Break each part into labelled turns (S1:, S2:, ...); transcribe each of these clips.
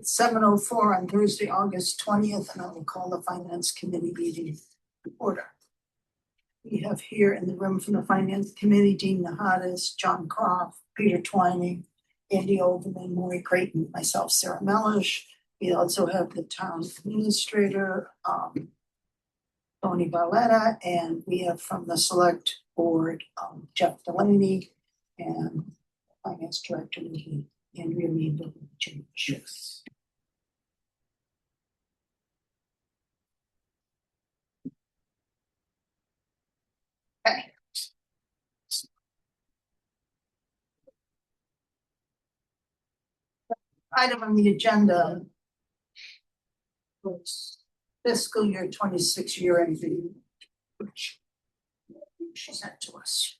S1: It's 7:04 on Thursday, August 20th, and I will call the Finance Committee meeting to order. We have here in the room from the Finance Committee, Dean Nahadas, John Croft, Peter Twining, Andy Olderman, Maury Creighton, myself, Sarah Mellish. We also have the town administrator, Tony Barletta, and we have from the select board, Jeff Delaney, and finance director, Andrea Mead.
S2: Yes.
S1: Okay. Item on the agenda was fiscal year 26 year end review, which she sent to us.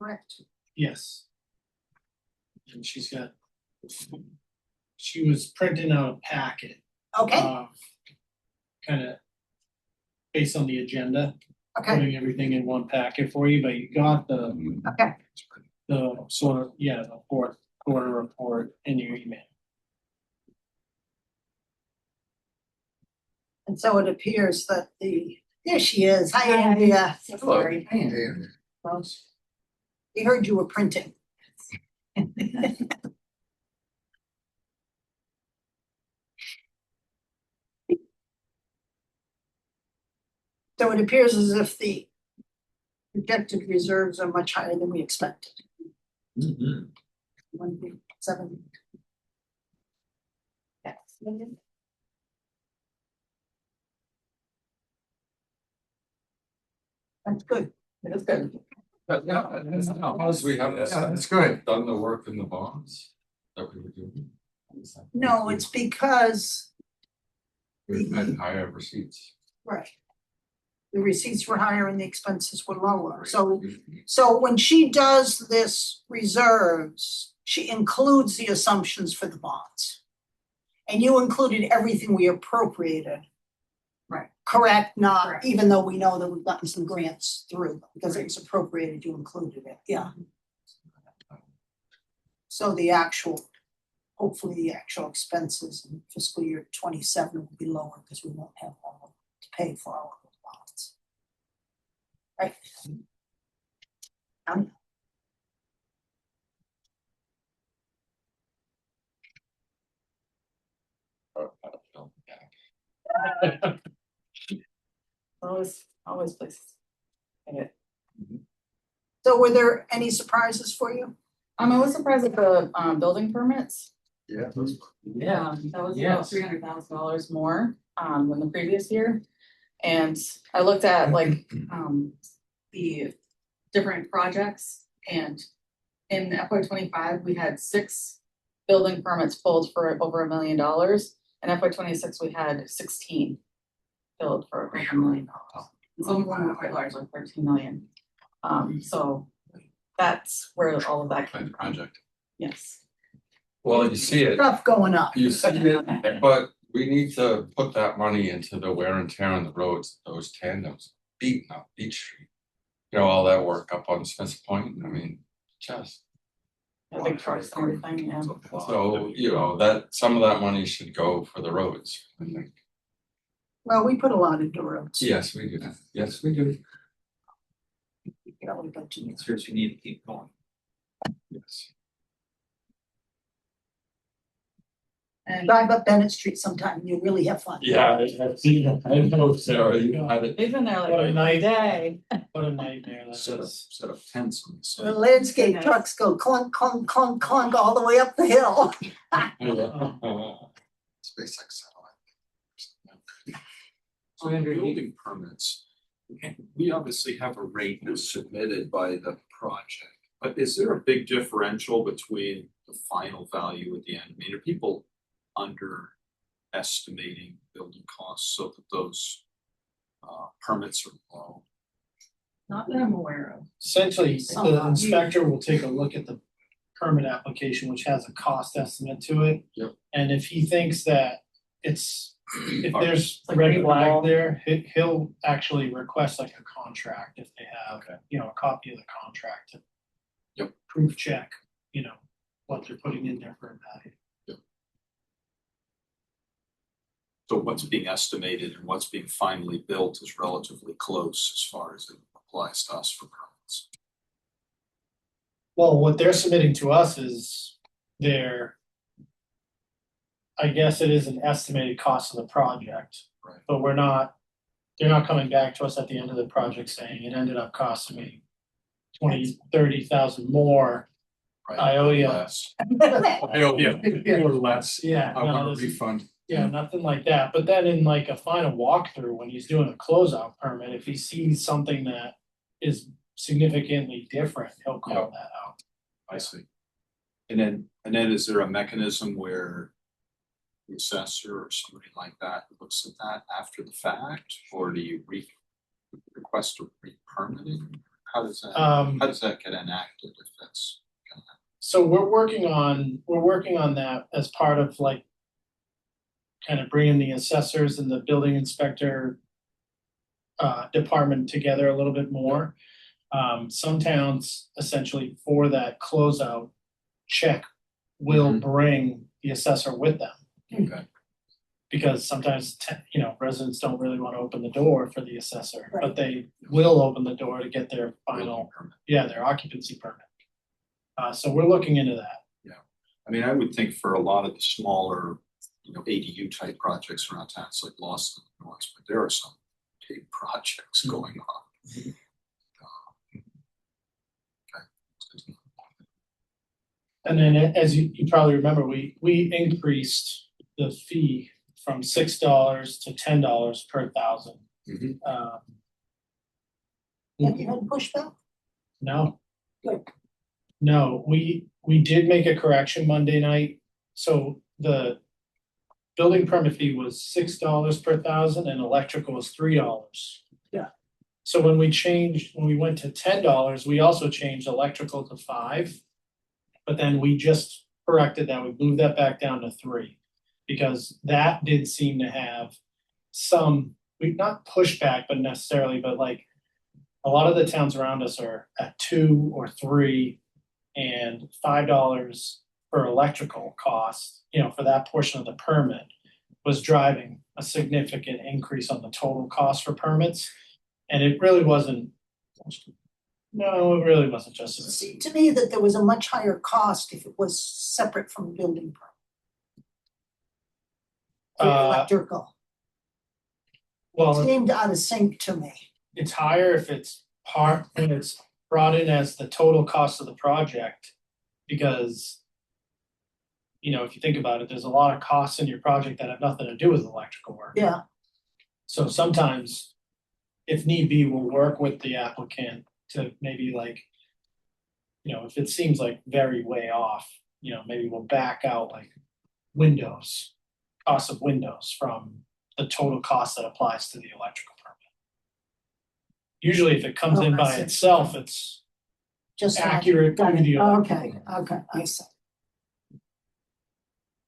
S1: Correct.
S2: Yes. And she was printing out a packet
S1: Okay,
S2: of kind of based on the agenda,
S1: okay,
S2: putting everything in one packet for you, but you got
S1: okay.
S2: the sort of, the fourth quarter report in your email.
S1: And so it appears that there she is. Hi, Andrea.
S3: Sorry.
S1: Well, we heard you were printing. So it appears as if the projected reserves are much higher than we expected. 1.7. Yes. That's good. That's good.
S3: As we have
S4: That's good.
S3: done the work in the bonds that we were doing.
S1: No, it's because,
S3: We've had higher receipts.
S1: right, the receipts were higher and the expenses were lower. So when she does this reserves, she includes the assumptions for the bonds. And you included everything we appropriated.
S5: Right.
S1: Correct, not,
S5: Correct.
S1: even though we know that we've gotten some grants through, because it was appropriated, you included it, yeah. So the actual, hopefully the actual expenses in fiscal year 27 will be lower because we won't have all to pay for all of those bonds. Right?
S5: Always places.
S1: So were there any surprises for you?
S5: I was surprised at the building permits.
S4: Yeah.
S5: That was about
S2: Yes.
S5: $300,000 more than the previous year. And I looked at like the different projects, and in FY25 we had 6 building permits pulled for over $1 million. In FY26 we had 16 filled for over $1 million. Some of them were quite large, like 13 million. So that's where all of that came from.
S3: Project.
S5: Yes.
S3: Well, you see it,
S1: Stuff going up.
S3: you see it, but we need to put that money into the wear and tear on the roads, those tandems, beating up Beach Street. You know, all that work up on Smith's Point, I mean, just.
S5: The big trucks and everything, yeah.
S3: So, you know, that, some of that money should go for the roads, I think.
S1: Well, we put a lot into roads.
S3: Yes, we do, yes, we do,
S1: You know, we budgeted.
S4: It's yours, you need to keep going.
S3: yes.
S5: And
S1: Drive up Bennett Street sometime and you really have fun.
S3: Yeah, I've seen it, I know, Sarah, you had it.
S5: they've been there
S2: What a
S5: like every
S2: night.
S5: day.
S2: What a nightmare that
S4: Set
S2: is.
S4: up tents on the
S1: The
S4: side.
S1: landscape
S5: Yes.
S1: trucks go clunk, clunk, clunk, clunk all the way up the hill.
S4: SpaceX satellite. So under building permits, we obviously have a rate that's submitted by the project. But is there a big differential between the final value at the end? I mean, are people underestimating building costs so that those permits are low?
S5: Not that I'm aware of.
S2: Essentially,
S1: Some
S2: the
S1: are.
S2: inspector will take a look at the permit application, which has a cost estimate to it.
S3: Yep.
S2: And if he thinks that if there's
S5: Like
S2: red
S5: reasonable.
S2: flag there, he'll actually request like a contract if they have, a copy of the contract to
S3: Yep.
S2: proof check, what they're putting in there for a value.
S4: So what's being estimated and what's being finally built is relatively close as far as it applies to us for permits.
S2: Well, what they're submitting to us is their, I guess it is an estimated cost of the project.
S4: Right.
S2: But they're not coming back to us at the end of the project saying it ended up costing me 20,000-30,000 more.
S4: Right.
S2: I owe you.
S4: Less.
S3: I owe you, or less.
S2: Yeah,
S3: I
S2: no,
S3: want a
S2: there's-
S3: refund.
S2: yeah, nothing like that. But then in like a final walkthrough, when he's doing a closeout permit, if he sees something that is significantly different, he'll call
S4: Yep.
S2: that out.
S4: I see. And then is there a mechanism where the assessor or somebody like that looks at that after the fact, or do you request a re-permitting? How does that get enacted if that's?
S2: So we're working on that as part of like kind of bringing the assessors and the building inspector department together a little bit more. Some towns essentially for that closeout check will bring the assessor with them.
S4: Okay.
S2: Because sometimes, residents don't really want to open the door for the assessor,
S1: Right.
S2: but they will open the door to get their final,
S4: Permit.
S2: their occupancy permit. So we're looking into that.
S4: I mean, I would think for a lot of the smaller, ADU type projects around town, it's like Lost in the Noise, but there are some big projects going on. Okay.
S2: And then as you probably remember, we increased the fee from $6 to $10 per thousand.
S4: Mhm.
S1: Have you had pushback?
S2: No.
S1: Good.
S2: No, we did make a correction Monday night. So the building permit fee was $6 per thousand and electrical was $3.
S1: Yeah.
S2: So when we went to $10, we also changed electrical to $5. But then we just corrected that, we moved that back down to $3. Because that did seem to have some, not pushback, but necessarily, but like a lot of the towns around us are at 2 or 3 and $5 per electrical cost, for that portion of the permit was driving a significant increase on the total cost for permits. And it really wasn't, just.
S1: It seemed to me that there was a much higher cost if it was separate from building permit. For electrical,
S2: Well,
S1: seemed out of sync to me.
S2: it's higher if it's when it's brought in as the total cost of the project. Because, if you think about it, there's a lot of costs in your project that have nothing to do with electrical work.
S1: Yeah,
S2: So sometimes, if need be, we'll work with the applicant to maybe like, if it seems like very way off, maybe we'll back out like cost of windows from the total cost that applies to the electrical permit. Usually if it comes in
S1: I
S2: by
S1: see.
S2: itself, it's
S1: just.
S2: accurate
S1: Got
S2: to
S1: it.
S2: the
S1: Okay, I see.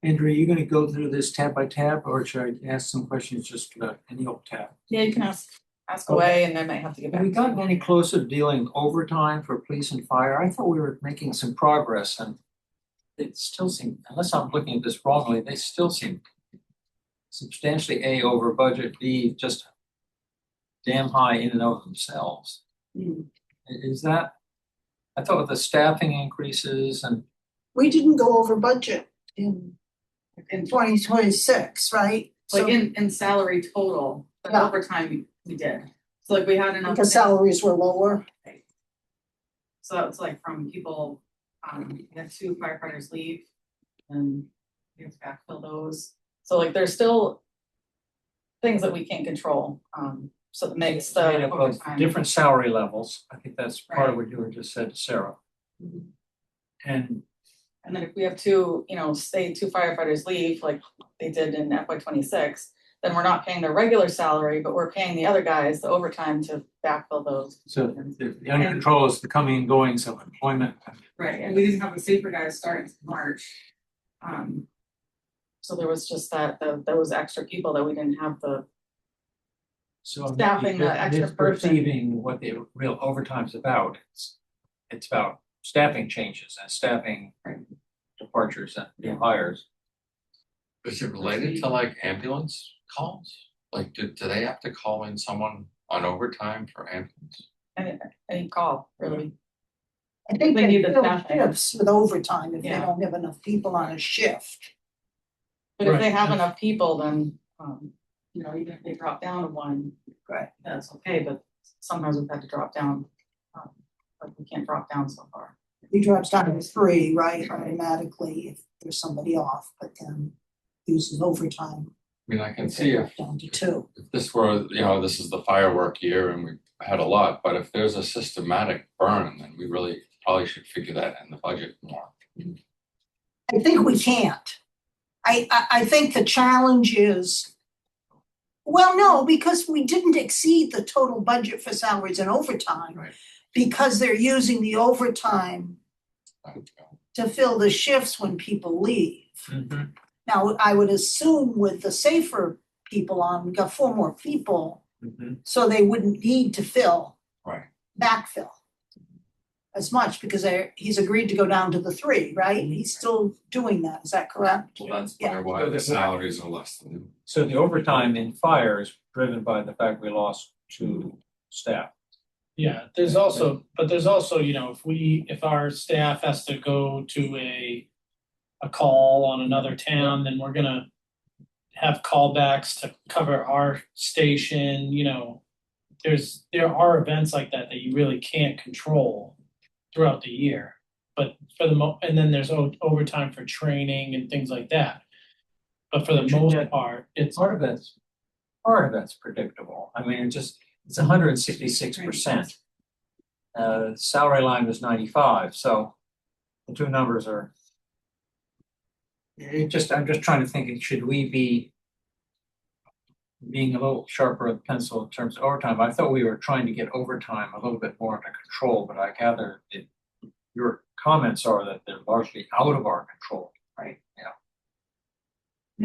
S6: Andrew, are you gonna go through this tab by tab, or should I ask some questions just about any old tab?
S5: Yeah, you can ask away and I might have to get back.
S6: Have we
S5: to you.
S6: gotten any closer to dealing overtime for police and fire? I thought we were making some progress and it still seemed, unless I'm looking at this wrongly, they still seem substantially A, over budget, B, just damn high in and of themselves. Is that, I thought with the staffing increases and
S1: We didn't go over budget in 2026, right?
S5: Like
S1: So
S5: in salary total, but
S1: Yeah.
S5: overtime we did. So like we had enough.
S1: because salaries were lower.
S5: So that's like from people, we had 2 firefighters leave and we have to backfill those. So like there's still things that we can't control, so it makes the
S6: made up of
S5: overtime.
S6: different salary levels. I think that's part of what you were just said to Sarah.
S5: Mhm.
S6: And
S5: And then if we have 2, say 2 firefighters leave, like they did in FY 26, then we're not paying their regular salary, but we're paying the other guys the overtime to backfill those.
S6: so the uncontrolled is the coming and goings of employment.
S5: Right, and we didn't have a safer guys starting in March. So there was just there was extra people that we didn't have the,
S6: So
S5: Staffing the extra person.
S6: perceiving what the real overtime's about. It's about staffing changes and staffing departures and new hires.
S3: Is it related to like ambulance calls? Like, do they have to call in someone on overtime for ambulance?
S5: Any call, really.
S1: I think
S5: They
S1: they
S5: need the
S1: fill
S5: staffing.
S1: shifts with overtime if they
S5: Yeah.
S1: don't have enough people on a shift.
S5: But if they
S2: Right.
S5: have enough people, then, even if they drop down to one.
S1: Right.
S5: That's okay, but sometimes we've had to drop down, like we can't drop down so far.
S1: He drops down to 3, right, automatically if there's somebody off, but then uses overtime.
S3: I mean, I can see if
S1: Down to 2.
S3: this were, this is the firework year and we've had a lot, but if there's a systematic burn, then we really probably should figure that in the budget more.
S1: I think we can't. I think the challenge is, well, no, because we didn't exceed the total budget for salaries and overtime.
S3: Right.
S1: Because they're using the overtime to fill the shifts when people leave.
S6: Mhm.
S1: Now, I would assume with the safer people on, we got 4 more people,
S6: Mhm.
S1: so they wouldn't need to
S3: Right.
S1: backfill as much because he's agreed to go down to the 3, right? He's still doing that, is that correct?
S3: Well, that's
S1: Yeah.
S3: why the salaries are less than.
S6: So the overtime in fire is driven by the fact we lost 2 staff.
S2: Yeah, there's also, if our staff has to go to a call on another town, then we're gonna have callbacks to cover our station, there are events like that that you really can't control throughout the year. But for and then there's overtime for training and things like that. But for the most part, it's
S6: Part of that's predictable. I mean, it's 166%. Salary line was 95, so the 2 numbers are. I'm just trying to think, should we be being a little sharper with pencil in terms of overtime? I thought we were trying to get overtime a little bit more under control, but I gather your comments are that they're largely out of our control, right? Yeah.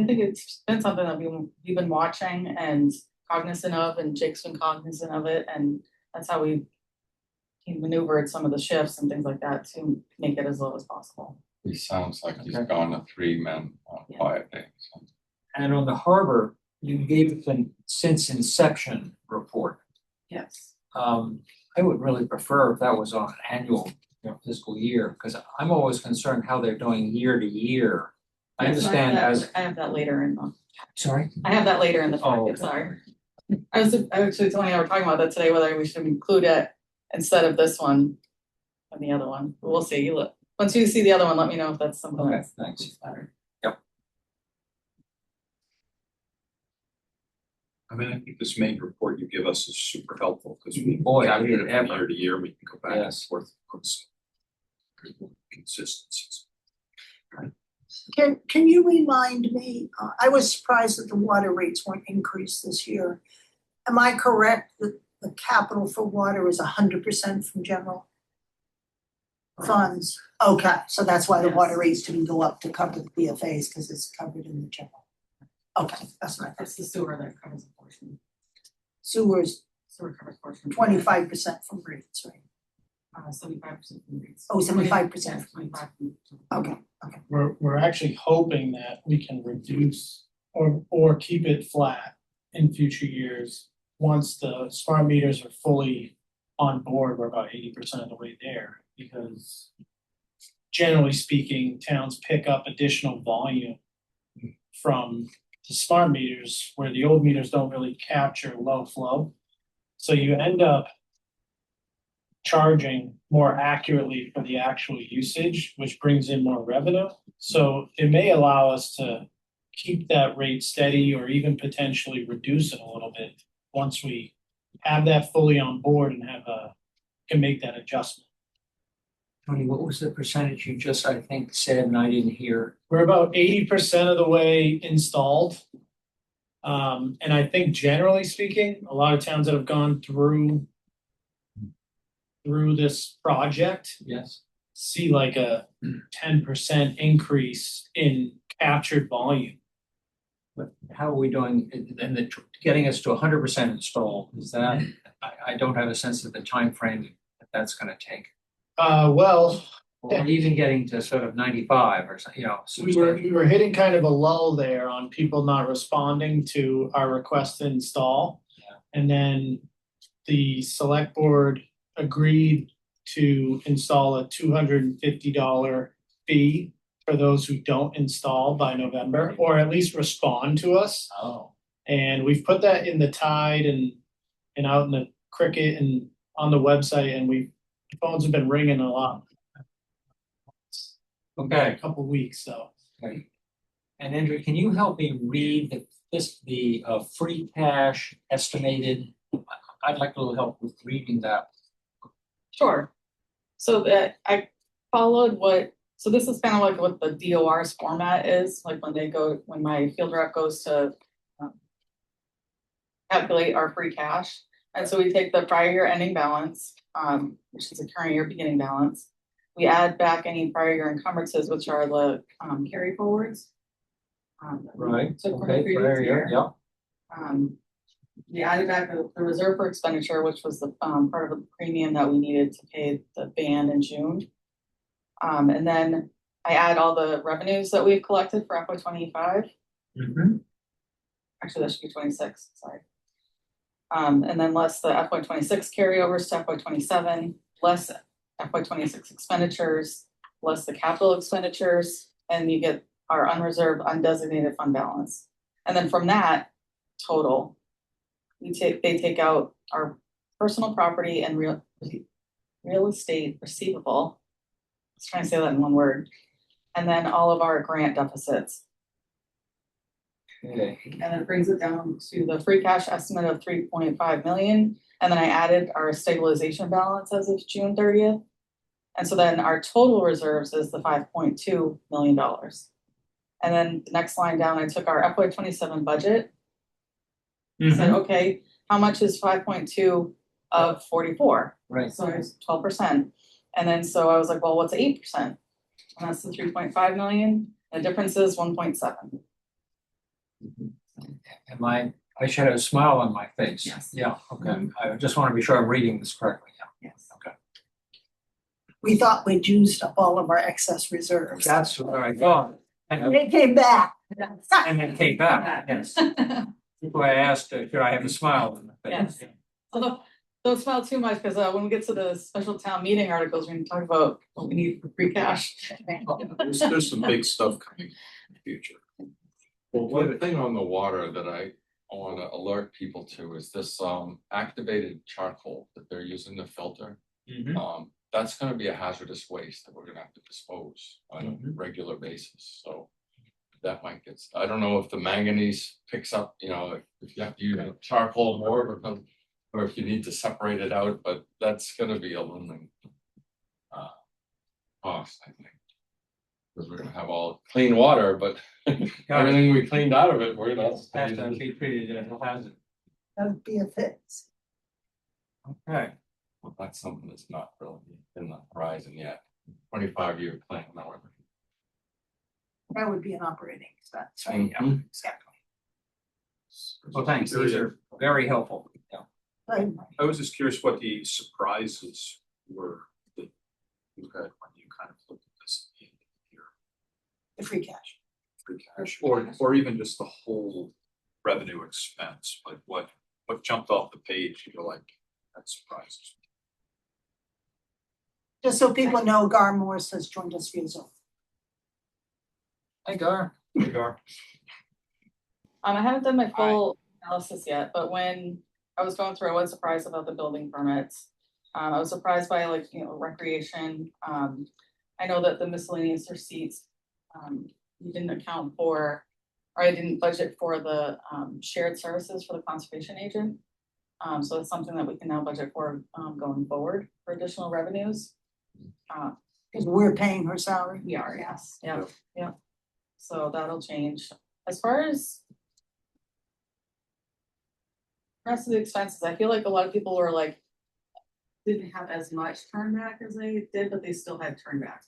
S5: I think it's been something that we've been watching and cognizant of, and Jake's been cognizant of it, and that's how we maneuvered some of the shifts and things like that to make it as low as possible.
S3: He sounds like he's
S6: Okay.
S3: gone to 3 men on
S5: Yeah.
S3: 5 days.
S6: And on the harbor, you gave us a since inception report.
S5: Yes.
S6: I would really prefer if that was on an annual, fiscal year, because I'm always concerned how they're doing year to year. I understand
S5: I have that later in the,
S6: sorry?
S5: I have that later in the
S6: Oh,
S5: packet, sorry. I was actually, Tony and I were talking about that today, whether we should include it instead of this one and the other one. We'll see. Once you see the other one, let me know if that's something
S6: Okay,
S5: that's
S6: thanks.
S5: better.
S4: I mean, I think this main report you give us is super helpful because we
S6: Boy,
S4: calculate it
S6: ever.
S4: from year to year, we can go back and
S6: Yes.
S4: forth on some consistencies.
S1: Can you remind me, I was surprised that the water rates weren't increased this year. Am I correct that the capital for water is 100% from general funds? Okay, so that's why the water
S5: Yes.
S1: rates didn't go up to cover the BFAs, because it's covered in the general. Okay, that's what I thought.
S5: It's the sewer that covers a portion.
S1: Sewers,
S5: Sewer covers a portion.
S1: 25% from rates, right?
S5: 75% from rates.
S1: Oh, 75% from rates.
S5: 25%.
S1: Okay,
S2: we're actually hoping that we can reduce or keep it flat in future years. Once the smart meters are fully on board, we're about 80% of the way there, because generally speaking, towns pick up additional volume from the smart meters where the old meters don't really capture low flow. So you end up charging more accurately for the actual usage, which brings in more revenue. So it may allow us to keep that rate steady or even potentially reduce it a little bit once we have that fully on board and can make that adjustment.
S6: Tony, what was the percentage you just, I think, said and I didn't hear?
S2: We're about 80% of the way installed. And I think generally speaking, a lot of towns that have gone through this project
S6: Yes.
S2: see like a 10% increase in captured volume.
S6: But how are we doing, and getting us to 100% installed, is that, I don't have a sense of the time frame that that's gonna take.
S2: Well,
S6: or even getting to sort of 95 or something,
S2: We were hitting kind of a lull there on people not responding to our request to install.
S6: Yeah.
S2: And then the select board agreed to install a $250 fee for those who don't install by November, or at least respond to us.
S6: Oh.
S2: And we've put that in the Tide and out in the Cricket and on the website, and the phones have been ringing a lot.
S6: Okay.
S2: A couple weeks, so.
S6: Okay. And Andrew, can you help me read the free cash estimated? I'd like a little help with reading that.
S5: Sure. So that I followed so this is kind of like what the DOR's format is, like when my field rep goes to calculate our free cash. And so we take the prior year ending balance, which is the current year beginning balance. We add back any prior year encumbrances, which are the carry forwards.
S6: Right,
S5: So from the
S6: okay,
S5: previous
S6: prior
S5: year.
S6: year, yeah.
S5: We added back the reserve for expenditure, which was the part of the premium that we needed to pay the band in June. And then I add all the revenues that we've collected for FY 25.
S6: Mm-hmm.
S5: Actually, that should be 26, sorry. And then less the FY 26 carryovers to FY 27, less FY 26 expenditures, less the capital expenditures, and you get our unreserved undesignated fund balance. And then from that total, they take out our personal property and real estate receivable. Let's try and say that in one word. And then all of our grant deficits.
S6: Okay.
S5: And it brings it down to the free cash estimate of 3.5 million. And then I added our stabilization balance as of June 30th. And so then our total reserves is the $5.2 million. And then the next line down, I took our FY 27 budget. Said, okay, how much is 5.2 of 44?
S6: Right.
S5: So it's 12%. And then so I was like, well, what's 8%? And that's the 3.5 million. The difference is 1.7.
S6: Am I should have a smile on my face.
S5: Yes.
S6: Yeah, okay. I just want to be sure I'm reading this correctly. Yeah.
S5: Yes.
S6: Okay.
S1: We thought we'd used up all of our excess reserves.
S6: That's what I thought. And
S1: They came back.
S6: then came back, yes. That's why I asked, should I have a smile on my face?
S5: Yes. Although, don't smile too much, because when we get to the special town meeting articles, we're gonna talk about what we need for free cash.
S4: There's some big stuff coming in the future.
S3: Well, one thing on the water that I wanna alert people to is this activated charcoal that they're using to filter. That's gonna be a hazardous waste that we're gonna have to dispose on a regular basis, so. That might get, I don't know if the manganese picks up, if you have to use charcoal more or if you need to separate it out, but that's gonna be a looming cost, I think. Because we're gonna have all clean water, but everything we cleaned out of it, we're gonna.
S6: Has to be treated as a hazard.
S1: That'd be a fix.
S6: Okay.
S3: Well, that's something that's not really in the horizon yet. 25-year plan, however.
S1: That would be an operating expense, right?
S3: Mhm.
S1: Exactly.
S6: Well, thanks. These are very helpful. Yeah.
S1: Right.
S4: I was just curious what the surprises were that you had when you kind of looked at this at the end of the year.
S1: The free cash.
S4: Free cash, or even just the whole revenue expense, like what jumped off the page, you're like, that surprises me.
S1: Just so people know, Gar Morse has joined us via Zoom.
S6: Hey, Gar.
S4: Hey, Gar.
S5: I haven't done my full analysis yet, but when I was going through, I was surprised about the building permits. I was surprised by recreation. I know that the miscellaneous receipts, you didn't account for, or I didn't budget for the shared services for the conservation agent. So it's something that we can now budget for going forward for additional revenues.
S1: Because we're paying her salary.
S5: We are, yes, yeah. So that'll change. As far as rest of the expenses, I feel like a lot of people were like, didn't have as much turn back as they did, but they still had turn back.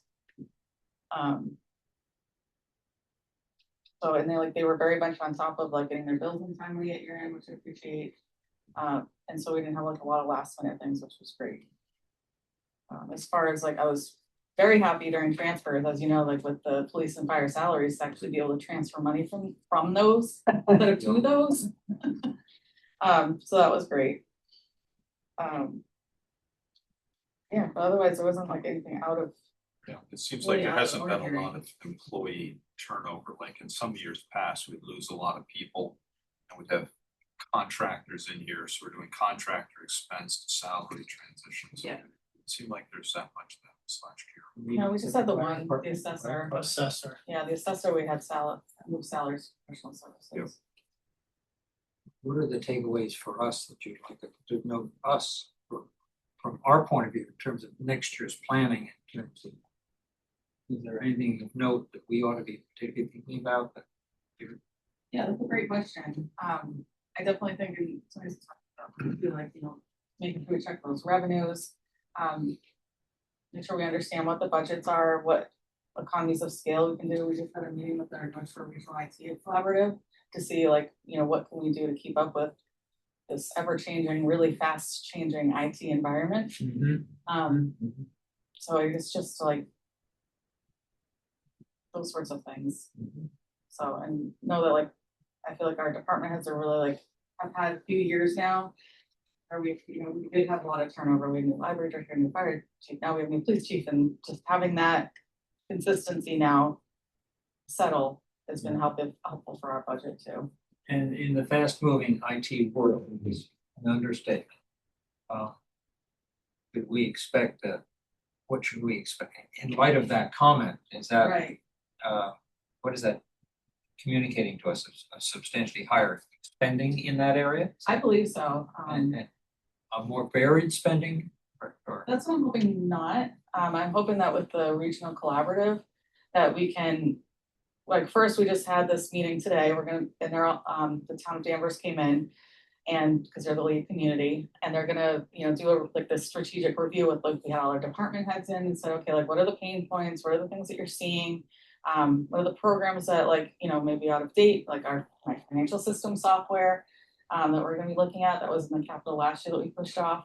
S5: So, and they were very much on top of like getting their bills in timely at year end, which I appreciate. And so we didn't have like a lot of last minute things, which was great. As far as like, I was very happy during transfers, as you know, like with the police and fire salaries, to actually be able to transfer money from those instead of to those. So that was great. Yeah, but otherwise there wasn't like anything out of,
S4: Yeah, it seems like
S5: Really
S4: there
S5: out of
S4: hasn't been a
S5: ordinary.
S4: lot of employee turnover, like in some years past, we'd lose a lot of people. And we'd have contractors in here, so we're doing contractor expense to salary transitions.
S5: Yeah.
S4: It seemed like there's that much of that this last year.
S5: no, we just had the one, the assessor.
S2: Assessor.
S5: Yeah, the assessor, we had move salaries, professional services.
S6: What are the takeaways for us that you'd like to know us from our point of view in terms of next year's planning in terms of? Is there anything of note that we ought to be particularly thinking about that?
S5: Yeah, that's a great question. I definitely think in some ways, I feel like, making sure we check those revenues. Make sure we understand what the budgets are, what economies of scale we can do. We just had a meeting with our North Shore Regional IT Collaborative to see like, what can we do to keep up with this ever-changing, really fast-changing IT environment. So it's just like those sorts of things. So, and know that like, I feel like our department heads are really like, have had a few years now. Or we did have a lot of turnover. We had a new library director, new fire chief, now we have a new police chief, and just having that consistency now settle has been helpful for our budget too.
S6: And in the fast moving IT world, is an understatement. Could we expect what should we expect in light of that comment? Is that
S5: Right.
S6: What is that communicating to us? A substantially higher spending in that area?
S5: I believe so.
S6: And a more varied spending or
S5: That's what I'm hoping not. I'm hoping that with the regional collaborative, that we can, like, first, we just had this meeting today, and they're, the town of Danvers came in, and, because they're the lead community, and they're gonna, do this strategic review with, like, we had all our department heads in and said, okay, like, what are the pain points, what are the things that you're seeing? What are the programs that, like, maybe out of date, like my financial system software, that we're gonna be looking at, that was in the capital last year that we pushed off.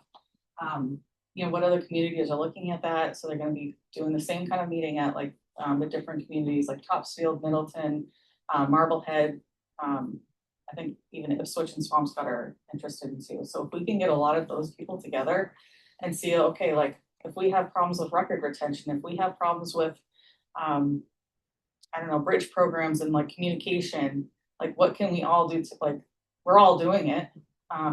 S5: What other communities are looking at that, so they're gonna be doing the same kind of meeting at like the different communities like Topsfield, Middleton, Marblehead. I think even Ipswich and Swampscott are interested in too. So if we can get a lot of those people together and see, okay, like if we have problems with record retention, if we have problems with, bridge programs and like communication, like what can we all do to like, we're all doing it.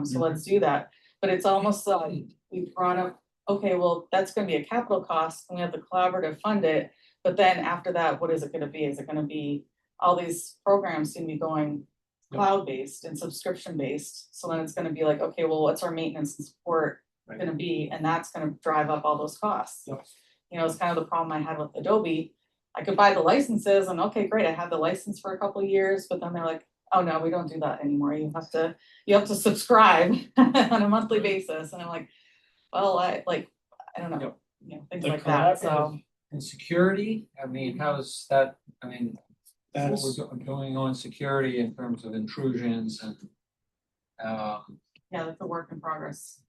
S5: So let's do that. But it's almost like we brought up, okay, well, that's gonna be a capital cost and we have the collaborative fund it. But then after that, what is it gonna be? Is it gonna be, all these programs seem to be going cloud-based and subscription-based? So then it's gonna be like, okay, well, what's our maintenance and support gonna be? And that's gonna drive up all those costs. It's kind of the problem I had with Adobe. I could buy the licenses and okay, great, I had the license for a couple of years, but then they're like, oh no, we don't do that anymore. You have to subscribe on a monthly basis. And I'm like, well, I don't know, things
S2: The
S5: like that, so.
S2: collaborative-
S6: and security. I mean, how's that? I mean, what
S2: That's,
S6: we're doing on security in terms of intrusions and
S5: Yeah, that's a work in progress.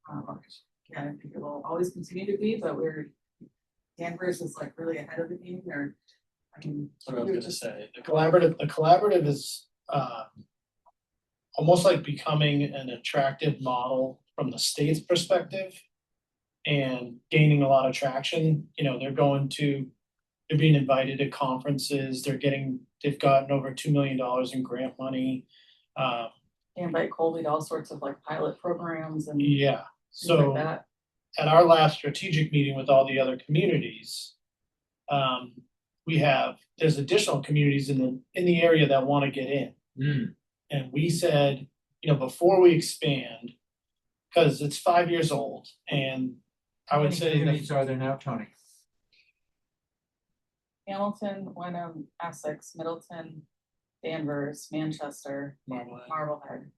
S5: Yeah, I think it will always continue to be, but Danvers is like really ahead of the game there.
S2: what I was gonna say, the collaborative is, almost like becoming an attractive model from the state's perspective. And gaining a lot of traction, they're being invited to conferences, they've gotten over $2 million in grant money.
S5: They invite Colby to all sorts of like pilot programs and things
S2: Yeah,
S5: like
S2: so
S5: that.
S2: at our last strategic meeting with all the other communities, there's additional communities in the area that wanna get in. And we said, before we expand, cause it's 5 years old, and I would say
S6: communities are there now, Tony?
S5: Hamilton, Wenham, Essex, Middleton, Danvers, Manchester, Marblehead,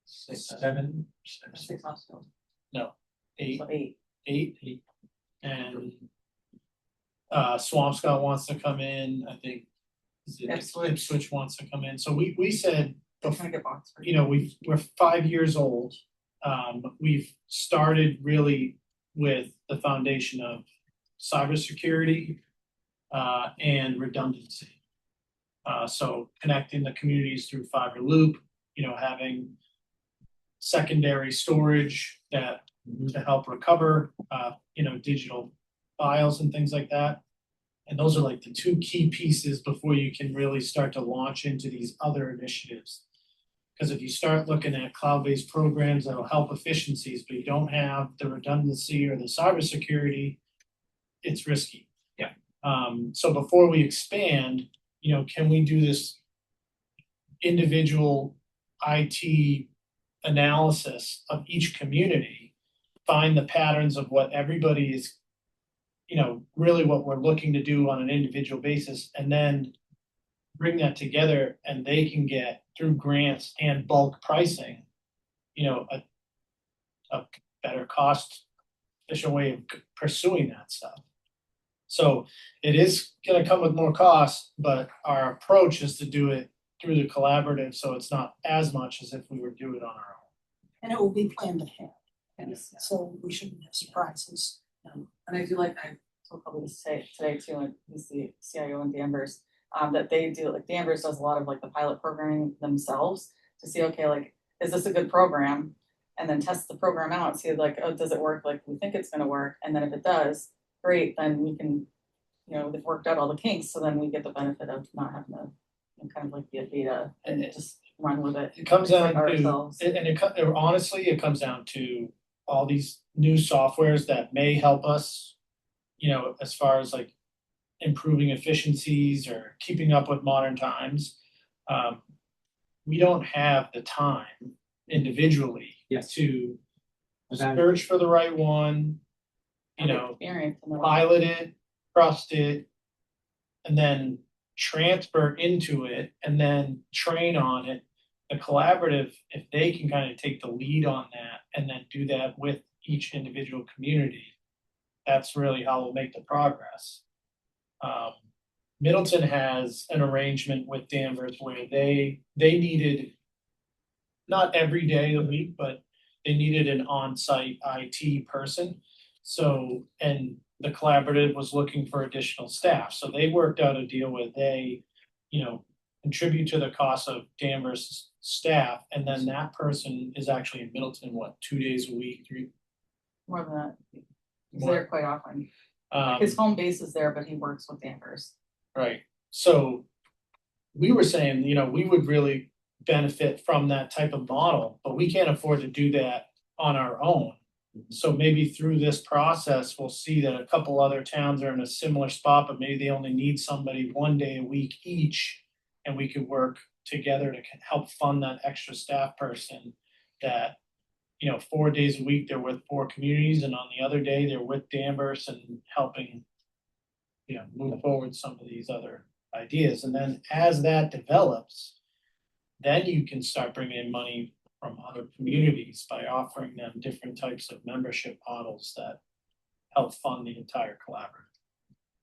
S6: 7.
S5: 6 hospitals,
S2: eight,
S5: so 8.
S2: eight, and Swampscott wants to come in, I think. Ipswich wants to come in, so we said,
S5: They're trying to get Boxford.
S2: we're 5 years old. We've started really with the foundation of cybersecurity and redundancy. So connecting the communities through fiber loop, having secondary storage that to help recover, digital files and things like that. And those are like the two key pieces before you can really start to launch into these other initiatives. Because if you start looking at cloud-based programs that'll help efficiencies, but you don't have the redundancy or the cybersecurity, it's risky.
S6: Yeah.
S2: So before we expand, can we do this individual IT analysis of each community, find the patterns of what everybody is, really what we're looking to do on an individual basis, and then bring that together and they can get through grants and bulk pricing, a better cost efficient way of pursuing that stuff. So it is going to come with more costs, but our approach is to do it through the collaborative, so it's not as much as if we were doing it on our own.
S1: And it will be planned ahead,
S5: Yes.
S1: so we shouldn't have surprises.
S5: And I do like, I told probably say today too, and he's the CIO in Danvers, that they do, like Danvers does a lot of like the pilot programming themselves to see, okay, like, is this a good program? And then test the program out, see like, oh, does it work like we think it's gonna work? And then if it does, great, then we can, they've worked out all the kinks, so then we get the benefit of not having to kind of like be a beta and just run with it.
S2: It comes down to,
S5: ourselves.
S2: honestly, it comes down to all these new softwares that may help us, as far as like improving efficiencies or keeping up with modern times. We don't have the time individually
S6: Yes.
S2: to
S6: Okay.
S2: search for the right one,
S5: Experience and the-
S2: pilot it, trust it, and then transfer into it and then train on it. The collaborative, if they can kind of take the lead on that and then do that with each individual community, that's really how we'll make the progress. Middleton has an arrangement with Danvers where they needed, not every day of the week, but they needed an on-site IT person. So, and the collaborative was looking for additional staff. So they worked out a deal where they, contribute to the cost of Danvers staff. And then that person is actually in Middleton, 2 days a week, 3?
S5: More than that. He's
S2: More.
S5: there quite often. His home base is there, but he works with Danvers.
S2: Right. So we were saying, we would really benefit from that type of model, but we can't afford to do that on our own. So maybe through this process, we'll see that a couple other towns are in a similar spot, but maybe they only need somebody 1 day a week each. And we could work together to help fund that extra staff person that, 4 days a week, they're with 4 communities, and on the other day, they're with Danvers and helping, move forward some of these other ideas. And then as that develops, then you can start bringing in money from other communities by offering them different types of membership models that help fund the entire collaborative.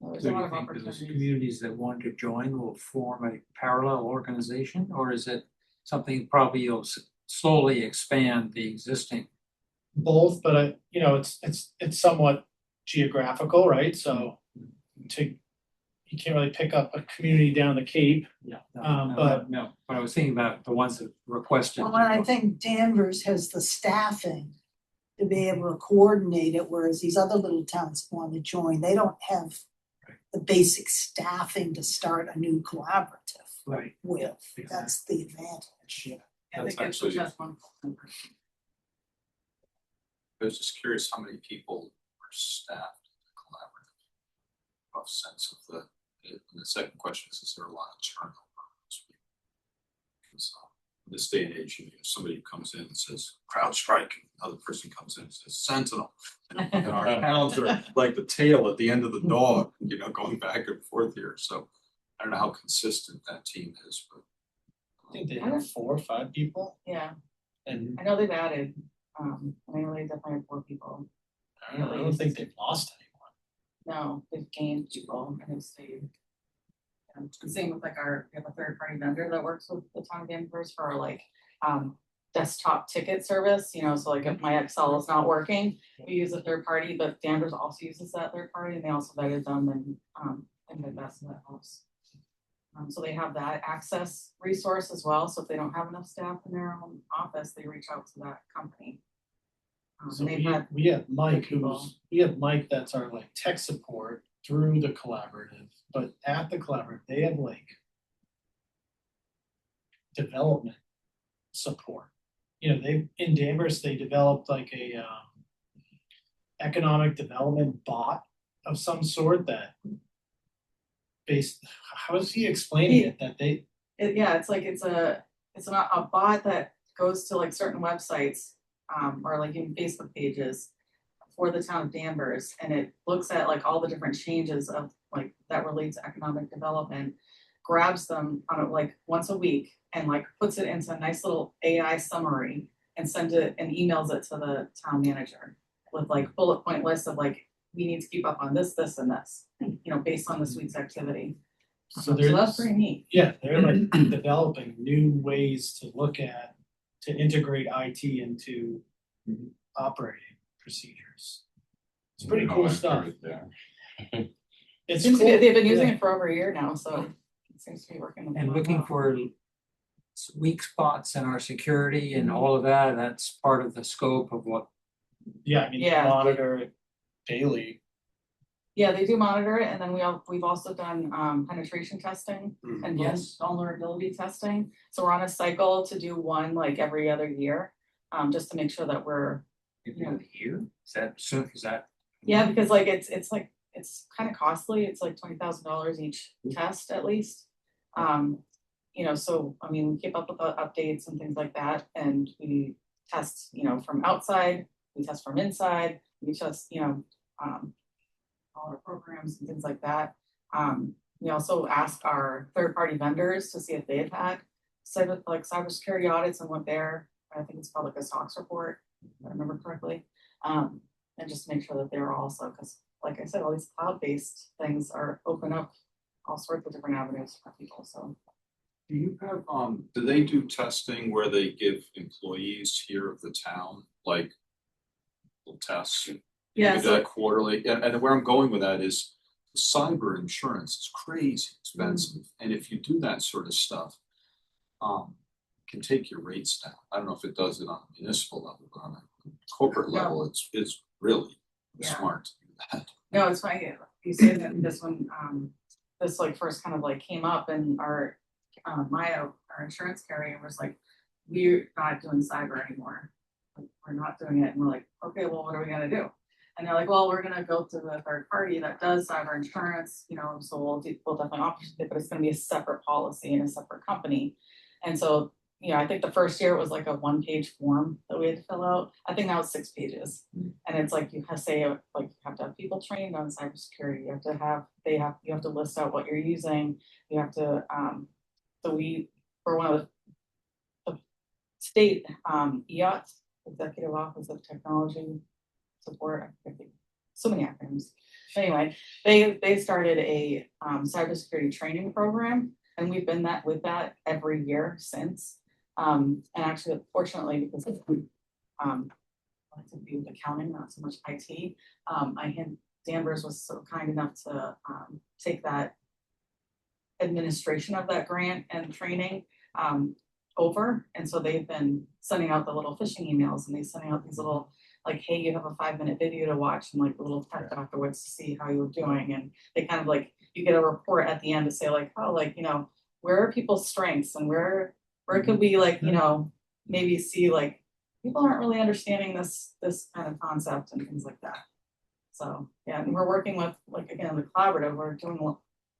S5: There's
S6: So
S5: a
S6: do
S5: lot
S6: you
S5: of
S6: think those
S5: opportunities.
S6: communities that want to join will form a parallel organization, or is it something probably you'll slowly expand the existing?
S2: Both, but it's somewhat geographical, right? So you can't really pick up a community down the Cape.
S6: Yeah.
S2: But-
S6: But I was thinking about the ones that requested.
S1: Well, and I think Danvers has the staffing to be able to coordinate it, whereas these other little towns want to join, they don't have the basic staffing to start a new collaborative
S6: Right.
S1: with.
S6: Exactly.
S1: That's the advantage.
S5: I
S4: That's
S5: think it's
S4: actually-
S5: just one.
S4: I was just curious how many people were staffed in the collaborative. Rough sense of and the second question is there a lot of turnover? Because in this day and age, somebody comes in and says CrowdStrike, another person comes in and says Sentinel. And our towns are like the tail at the end of the dog, going back and forth here. So I don't know how consistent that team is, but
S2: I think they have 4 or 5 people,
S5: Yeah,
S2: and
S5: I know they've added, I know they definitely have 4 people.
S2: I don't think they've lost anyone.
S5: No, they've gained people and they've stayed. And same with like we have a third party vendor that works with the town of Danvers for our like desktop ticket service, so like if my Excel is not working, we use a third party, but Danvers also uses that third party and they also vetted them and things like that, so that helps. So they have that access resource as well, so if they don't have enough staff in their own office, they reach out to that company.
S2: So
S5: They've had,
S2: we have Mike
S5: people.
S2: we have Mike that's our like tech support through the collaborative, but at the collaborative, they have like development support. You know, they, in Danvers, they developed like a economic development bot of some sort that based, how is he explaining it, that they,
S5: yeah, it's like, it's not a bot that goes to like certain websites, or like even Facebook pages for the town of Danvers, and it looks at like all the different changes of like that relate to economic development, grabs them on like once a week and like puts it into a nice little AI summary and sends it and emails it to the town manager with like bullet point lists of like, we need to keep up on this, this, and this, you know, based on this week's activity.
S2: so
S5: So
S2: there's.
S5: that's pretty neat.
S2: Yeah, they're like developing new ways to look at, to integrate IT into operating procedures. It's pretty
S3: No,
S2: cool
S3: I
S2: stuff.
S3: agree there.
S2: It's
S5: Seems to
S2: cool.
S5: be, they've been using
S2: Yeah.
S5: it for over a year now, so it seems to be working.
S6: And
S5: well.
S6: looking for weak spots in our security and all of that, that's part of the scope of what.
S2: Yeah, I mean, they
S5: Yeah.
S2: monitor it daily.
S5: Yeah, they do monitor it, and then we've also done penetration testing and
S6: Yes.
S5: vulnerability testing. So we're on a cycle to do one like every other year, just to make sure that we're,
S6: Here, is that soon, is that?
S5: yeah, because like it's like, it's kind of costly. It's like $20,000 each test at least. You know, so I mean, we keep up with the updates and things like that, and we test, you know, from outside, we test from inside, we test, you know, all our programs and things like that. We also ask our third-party vendors to see if they've had cybersecurity audits and what their, I think it's called like a SOX report, if I remember correctly. And just make sure that they're also, because like I said, all these cloud-based things are open up all sorts of different avenues for people, so.
S4: Do you have, do they do testing where they give employees here of the town, like, little tests?
S5: Yeah,
S4: You do
S5: so
S4: that quarterly, and where I'm going with that is cyber insurance is crazy expensive, and if you do that sort of stuff, can take your rates down. I don't know if it does it on a municipal level, but on a corporate
S5: No.
S4: level, it's really
S5: Yeah.
S4: smart to do that.
S5: no, it's funny, you say that this one, this like first kind of like came up, and our Maya, our insurance carrier was like, we're not doing cyber anymore. Like, we're not doing it, and we're like, okay, well, what are we gonna do? And they're like, well, we're gonna go to the third party that does cyber insurance, you know, so we'll definitely offer it, but it's gonna be a separate policy and a separate company. And so, you know, I think the first year it was like a 1-page form that we had to fill out. I think now it's 6 pages. And it's like, you have to say, like, you have to have people trained on cybersecurity, you have to have, you have to list out what you're using, you have to, so we, for one of the state, EOT, Executive Office of Technology Support, I think, so many acronyms. Anyway, they started a cybersecurity training program, and we've been with that every year since. And actually, fortunately, because I like to do accounting, not so much IT, Danvers was so kind enough to take that administration of that grant and training over, and so they've been sending out the little phishing emails, and they're sending out these little like, hey, you have a 5-minute video to watch, and like a little test afterwards to see how you're doing, and they kind of like, you get a report at the end to say like, oh, like, you know, where are people's strengths, and where could we like, you know, maybe see like people aren't really understanding this kind of concept and things like that. So yeah, and we're working with, like, again, the collaborative, we're doing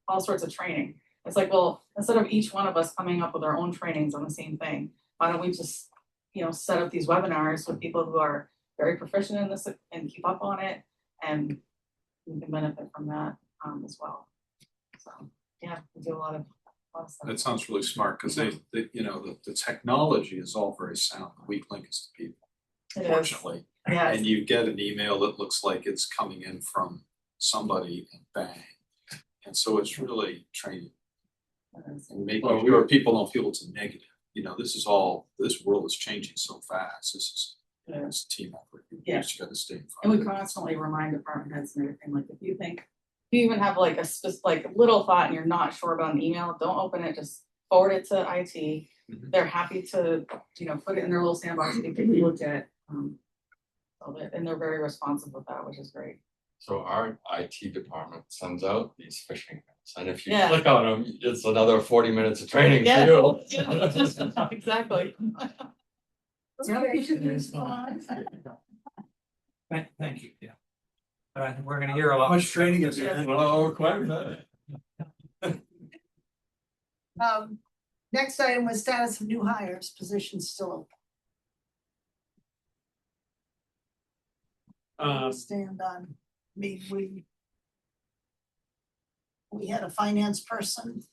S5: all sorts of training. It's like, well, instead of each one of us coming up with our own trainings on the same thing, why don't we just, you know, set up these webinars with people who are very proficient in this and keep up on it, and we can benefit from that as well. So yeah, we do a lot of stuff.
S4: That sounds really smart, because they, you know, the technology is all very sound, the weak link is the people,
S5: It is.
S4: unfortunately.
S5: Yes.
S4: And you get an email that looks like it's coming in from somebody, and bang. And so it's really training,
S5: It is.
S4: and making sure people don't feel it's a negative. You know, this world is changing so fast, this
S5: Yeah.
S4: is a team effort. You
S5: Yeah.
S4: just gotta stay in front
S5: And
S4: of
S5: we
S4: it.
S5: constantly remind department heads and everything, like, if you think you even have like like little thought and you're not sure about an email, don't open it, just forward it to IT.
S4: Mhm.
S5: They're happy to, put it in their little sandbox, they can look at, and they're very responsive with that, which is great.
S3: So our IT department sends out these phishing links, and if you
S5: Yeah.
S3: click on them, it's another 40 minutes of training for
S5: Yeah.
S3: you.
S5: Yeah, exactly.
S6: Thank you, yeah. But I think we're gonna hear a lot. Much training is.
S3: Oh, quite a bit.
S1: Next item was status of new hires, positions still open. Stand on, we had a finance person.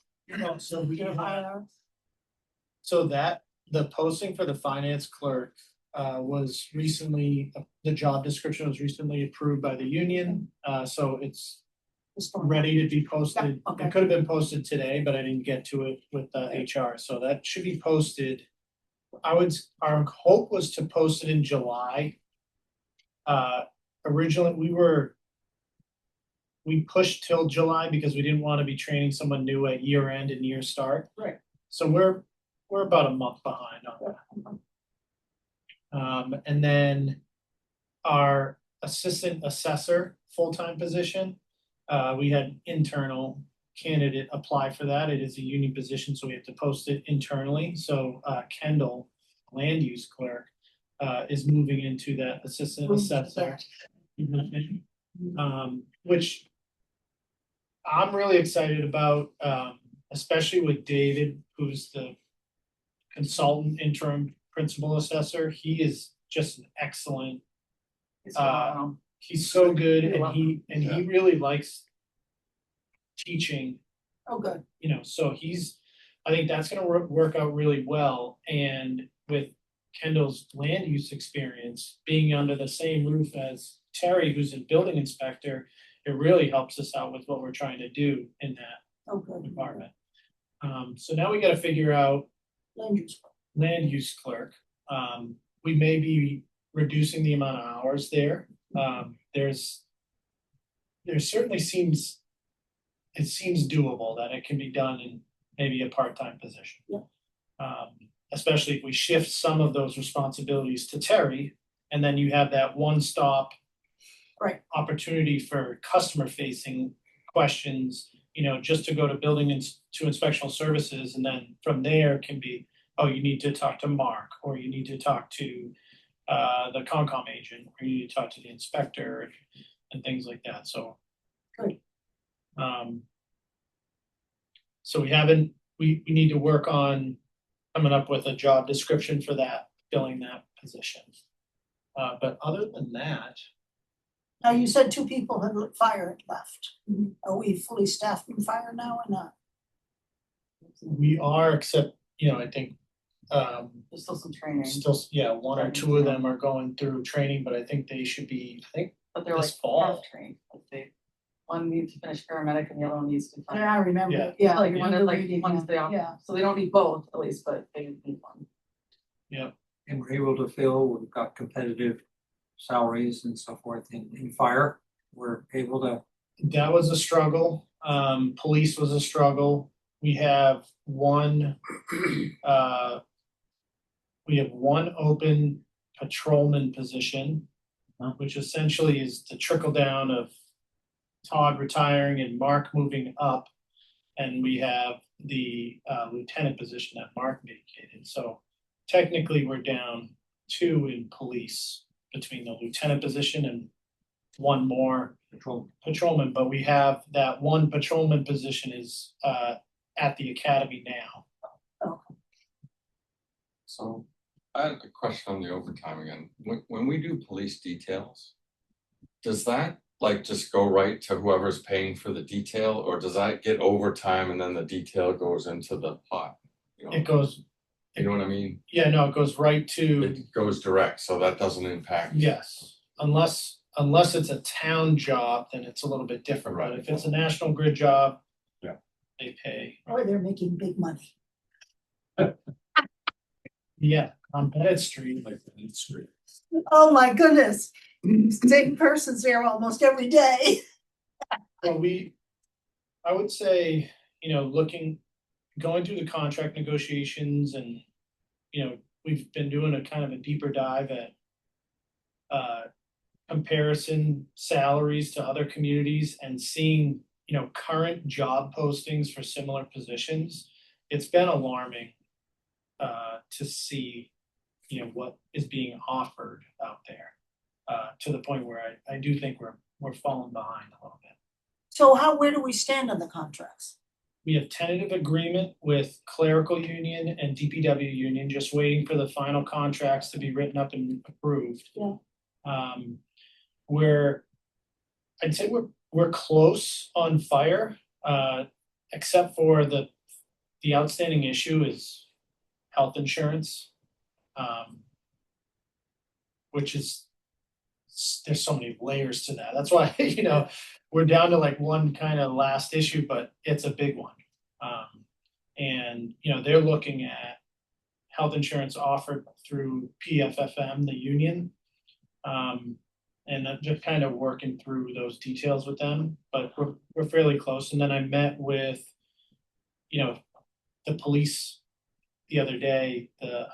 S2: So we have
S1: hire.
S2: So that, the posting for the finance clerk was recently, the job description was recently approved by the union. So it's ready to be posted.
S1: Yeah, okay.
S2: It could have been posted today, but I didn't get to it with HR, so that should be posted. Our hope was to post it in July. Originally, we pushed till July because we didn't want to be training someone new at year end and year start.
S1: Right.
S2: So we're about a month behind on that. And then our assistant assessor full-time position, we had internal candidate apply for that. It is a union position, so we have to post it internally. So Kendall, land use clerk, is moving into that assistant assessor. Which I'm really excited about, especially with David, who's the consultant interim principal assessor. He is just an excellent,
S5: It's phenomenal.
S2: he's so good
S5: I
S2: and
S5: love
S2: he really likes teaching,
S1: Oh, good.
S2: so I think that's gonna work out really well. And with Kendall's land use experience, being under the same roof as Terry, who's a building inspector, it really helps us out with what we're trying to do in that
S1: Oh, good.
S2: department. So now we gotta figure out
S1: Land use.
S2: land use clerk. We may be reducing the amount of hours there. There certainly seems doable that it can be done in maybe a part-time position.
S1: Yeah.
S2: Especially if we shift some of those responsibilities to Terry, and then you have that one-stop
S1: Right.
S2: opportunity for customer-facing questions, just to go to to inspectional services, and then from there can be, oh, you need to talk to Mark, or you need to talk to the Concom agent, or you need to talk to the inspector and things like that, so.
S1: Good.
S2: So we need to work on coming up with a job description for that, filling that position. But other than that,
S1: Now, you said 2 people had fired left. Are we fully staffed in fire now or not?
S2: we are, except, I think,
S5: There's still some training,
S2: one or two of them are going through training, but I think they should be,
S5: but they're like
S2: this fall.
S5: half trained, one needs to finish paramedic and the other one needs to.
S1: I remember,
S2: Yeah.
S1: yeah.
S5: Like
S1: I
S5: one
S1: remember
S5: is like,
S1: reading
S5: one's
S1: that.
S5: the,
S1: Yeah.
S5: so they don't need both at least, but they need one.
S6: And we're able to fill, we've got competitive salaries and so forth in fire. We're able to,
S2: that was a struggle. Police was a struggle. We have one open patrolman position, which essentially is the trickle down of Todd retiring and Mark moving up. And we have the lieutenant position that Mark vacated. So technically, we're down 2 in police between the lieutenant position and one more patrolman, but we have that one patrolman position is at the academy now.
S3: So I had a question on the overtime again. When we do police details, does that like just go right to whoever's paying for the detail, or does that get overtime and then the detail goes into the pot?
S2: It goes,
S3: You know what I mean?
S2: no, it goes right to,
S3: It goes direct, so that doesn't impact.
S2: yes, unless it's a town job, then it's a little bit different, but if it's a National Grid job.
S3: Yeah.
S2: They pay.
S1: Boy, they're making big money.
S2: Yeah, on Bennett Street.
S1: Oh, my goodness. Same person's there almost every day.
S2: Well, I would say, going through the contract negotiations and, we've been doing a kind of a deeper dive at comparison salaries to other communities and seeing, current job postings for similar positions. It's been alarming to see, what is being offered out there. To the point where I do think we're falling behind a little bit.
S1: So where do we stand on the contracts?
S2: We have tentative agreement with clerical union and DPW union, just waiting for the final contracts to be written up and approved.
S1: Yeah.
S2: I'd say we're close on fire, except for the outstanding issue is health insurance. Which is, there's so many layers to that. That's why, we're down to like one kind of last issue, but it's a big one. And, they're looking at health insurance offered through PFFM, the union. And I'm just kind of working through those details with them, but we're fairly close. And then I met with, the police the other day, the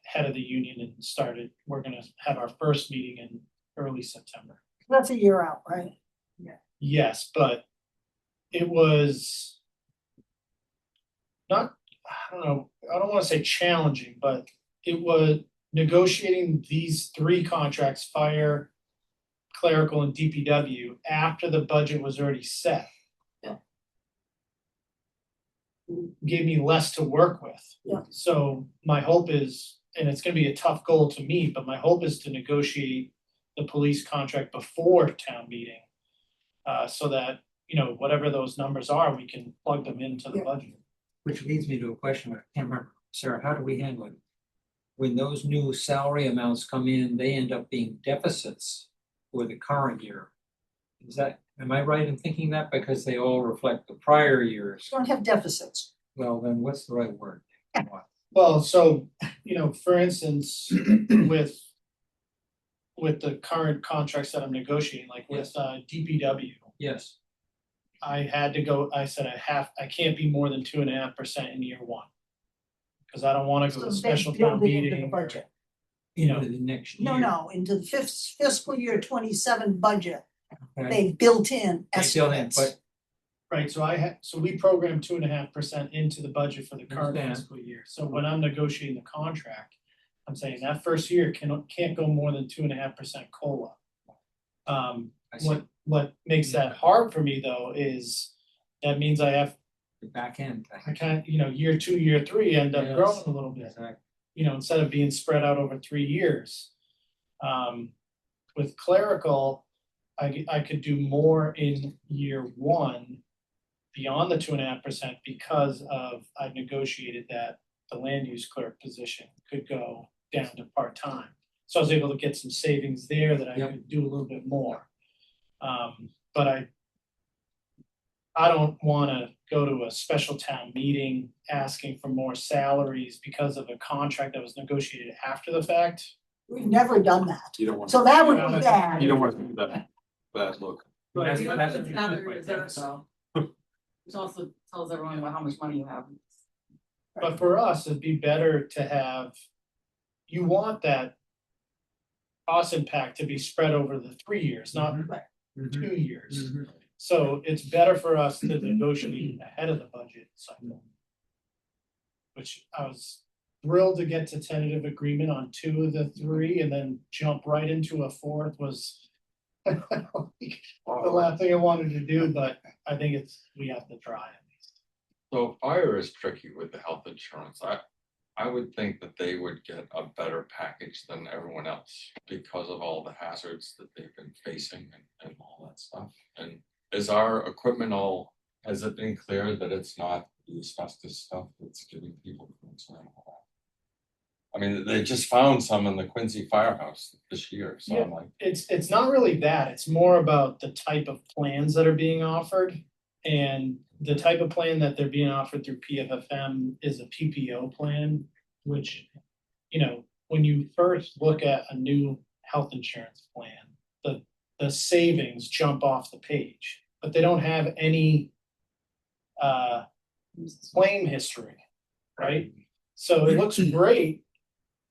S2: head of the union, and we're gonna have our first meeting in early September.
S1: That's a year out, right?
S2: Yes, but it was not, I don't know, I don't wanna say challenging, but it was negotiating these three contracts, fire, clerical, and DPW, after the budget was already set.
S1: Yeah.
S2: Gave me less to work with.
S1: Yeah.
S2: So my hope is, and it's gonna be a tough goal to meet, but my hope is to negotiate the police contract before town meeting. So that, whatever those numbers are, we can plug them into the
S1: Yeah.
S2: budget.
S6: Which leads me to a question, I can't remember, Sarah, how do we handle it? When those new salary amounts come in, they end up being deficits for the current year. Am I right in thinking that, because they all reflect the prior years?
S1: Don't have deficits.
S6: Well, then what's the right word?
S2: Well, so, for instance, with the current contracts that I'm negotiating, like with DPW,
S6: Yes,
S2: I said I can't be more than 2.5% in year one. Cause I don't wanna go
S1: So
S2: to
S1: they
S2: special town
S1: build it into the
S2: meeting.
S1: budget.
S6: into the next year.
S1: No, into the fiscal year 27 budget,
S6: Okay.
S1: they built in
S6: They built in,
S1: estimates.
S6: but
S2: Right, so we programmed 2.5% into the budget for the current
S6: Understand.
S2: fiscal year. So when I'm negotiating the contract, I'm saying that first year can't go more than 2.5% COLA.
S6: I see
S2: What makes that hard for me though is that means I
S6: the back end.
S2: can't, year 2, year 3 end up
S6: Yes.
S2: growing a little bit.
S6: Exactly.
S2: Instead of being spread out over 3 years. With clerical, I could do more in year one beyond the 2.5% because I negotiated that the land use clerk position could go down to part-time. So I was able to get some savings there that I
S6: Yep.
S2: could do a little bit more. But I don't wanna go to a special town meeting asking for more salaries because of a contract that was negotiated after the fact.
S1: We've never done that.
S4: You don't want,
S1: So that would be bad.
S4: you don't want to do that bad look.
S6: That's-
S5: It's
S6: that's-
S5: not a reserve, so. Which also tells everyone about how much money you have.
S2: But for us, it'd be better to have, you want that cost impact to be spread over the 3 years, not
S6: Mhm.
S2: 2 years.
S6: Mhm.
S2: So it's better for us to negotiate ahead of the budget cycle. Which I was thrilled to get to tentative agreement on 2 of the 3 and then jump right into a 4th was the last thing I wanted to do, but I think we have to try at least.
S3: So fire is tricky with the health insurance. I would think that they would get a better package than everyone else because of all the hazards that they've been facing and all that stuff. And is our equipment has it been clear that it's not the asbestos stuff that's giving people concern? I mean, they just found some in the Quincy firehouse this year, so I'm like,
S2: It's not really that, it's more about the type of plans that are being offered. And the type of plan that they're being offered through PFFM is a PPO plan, which, when you first look at a new health insurance plan, the savings jump off the page. but they don't have any claim history, right? So it looks great,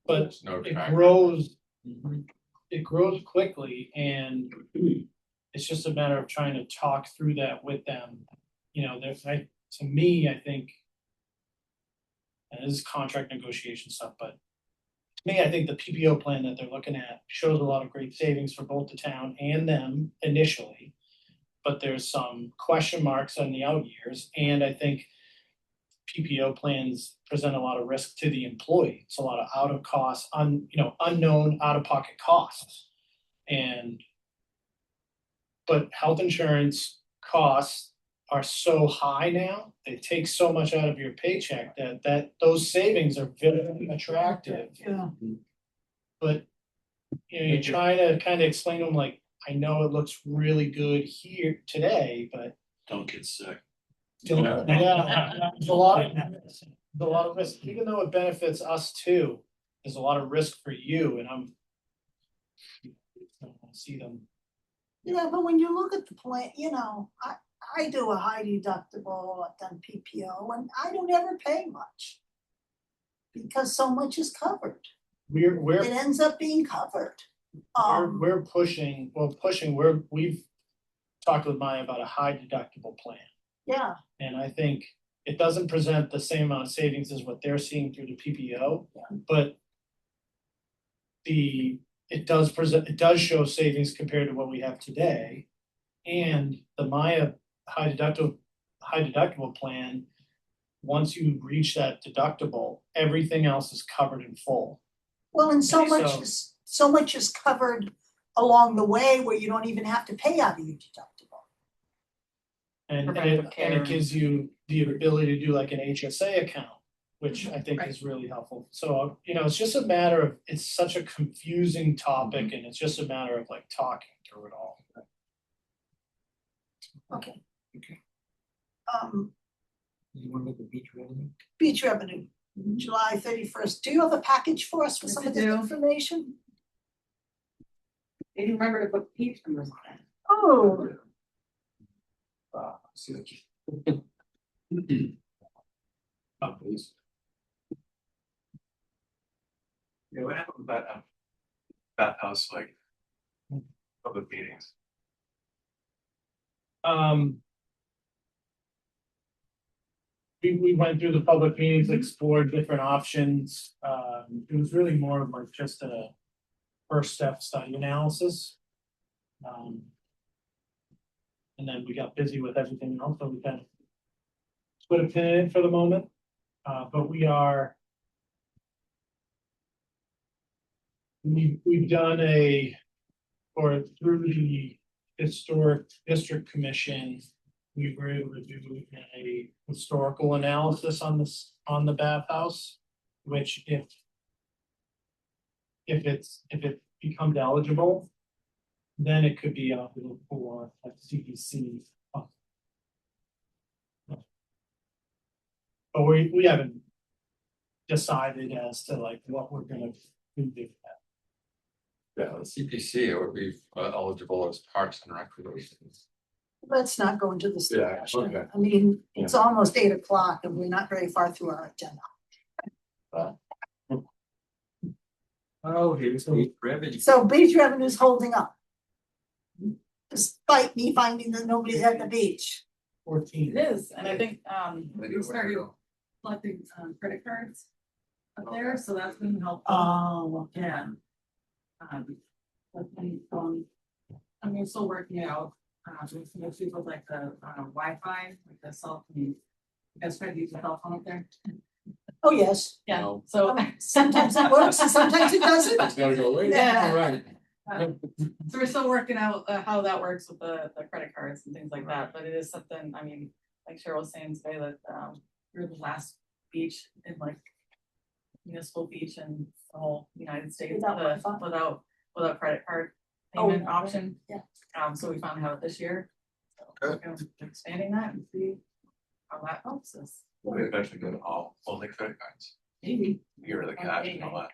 S2: but
S3: There's no
S2: it
S3: track.
S2: grows, it grows quickly, and it's just a matter of trying to talk through that with them. You know, to me, I think, and this is contract negotiation stuff, but to me, I think the PPO plan that they're looking at shows a lot of great savings for both the town and them initially. But there's some question marks on the out years, and I think PPO plans present a lot of risk to the employee. It's a lot of out of cost, unknown out of pocket costs. But health insurance costs are so high now, they take so much out of your paycheck that those savings are very attractive.
S1: Yeah.
S2: But, you try to kind of explain to them, like, I know it looks really good here today, but
S4: Don't get sick.
S2: yeah, there's a lot of risk, even though it benefits us too, there's a lot of risk for you, and I don't wanna see them.
S1: Yeah, but when you look at the plan, I do a high deductible, I've done PPO, and I don't ever pay much. Because so much is covered.
S2: We're
S1: It ends up being covered.
S2: we're pushing, we've talked with Maya about a high deductible plan.
S1: Yeah,
S2: And I think it doesn't present the same amount of savings as what they're seeing through the PPO, but it does show savings compared to what we have today. And the Maya high deductible plan, once you reach that deductible, everything else is covered in full.
S1: well, and so
S2: So-
S1: much is covered along the way where you don't even have to pay out of your deductible.
S2: And
S5: Preventative
S2: it
S5: care.
S2: gives you the ability to do like an HSA account, which I think is really helpful. So, it's just a matter of, it's such a confusing topic, and it's just a matter of like talking through it all.
S1: Okay.
S4: Okay.
S6: You wanna look at beach revenue?
S1: Beach revenue, July 31st. Do you have a package for us for
S5: Yes,
S1: some
S5: I
S1: of this
S5: do.
S1: information?
S5: I didn't remember to put page numbers on it.
S1: Oh,
S4: See that. Please.
S7: Yeah, what happened with that bathhouse, like, public meetings?
S2: We went through the public meetings, explored different options. It was really more of like just a first step study analysis. And then we got busy with everything else, so we kind of put a pin in it for the moment. But we've done through the Historic District Commission, we were able to do a historical analysis on the bathhouse, which if it becomes eligible, then it could be eligible for like CPC. But we haven't decided as to like what we're gonna do with that.
S3: Yeah, the CPC, it would be eligible as Parks and Recreation.
S1: let's not go into this
S3: Yeah,
S1: discussion.
S3: okay.
S1: I mean, it's almost 8 o'clock and we're not very far through our agenda.
S6: Oh, here's beach revenue.
S1: So beach revenue's holding up. Despite me finding that nobody's at the beach.
S2: 14.
S5: It is, and I think,
S3: They do
S5: we started
S3: whatever.
S5: collecting, credit cards up there, so that's been helpful.
S1: Oh,
S5: Yeah. But then, I mean, still working out, with some issues with like the, Wi-Fi, like the cell phone. You guys try to use the cell phone up there?
S1: oh, yes.
S5: Yeah,
S3: No.
S5: so.
S1: Sometimes it works and sometimes it doesn't.
S3: It's gotta go away.
S5: Yeah.
S3: All right.
S5: So we're still working out how that works with the credit cards and things like that, but it is something, I mean, like Cheryl was saying today, that we're the last beach in like municipal beach in the whole United States
S1: Without Wi-Fi?
S5: without credit card
S1: Oh,
S5: payment option.
S1: yeah.
S5: So we finally have it this year. So we're gonna be expanding that and see how that helps us.
S7: We eventually go to all only credit cards,
S5: Maybe.
S7: get rid of the cash and all that.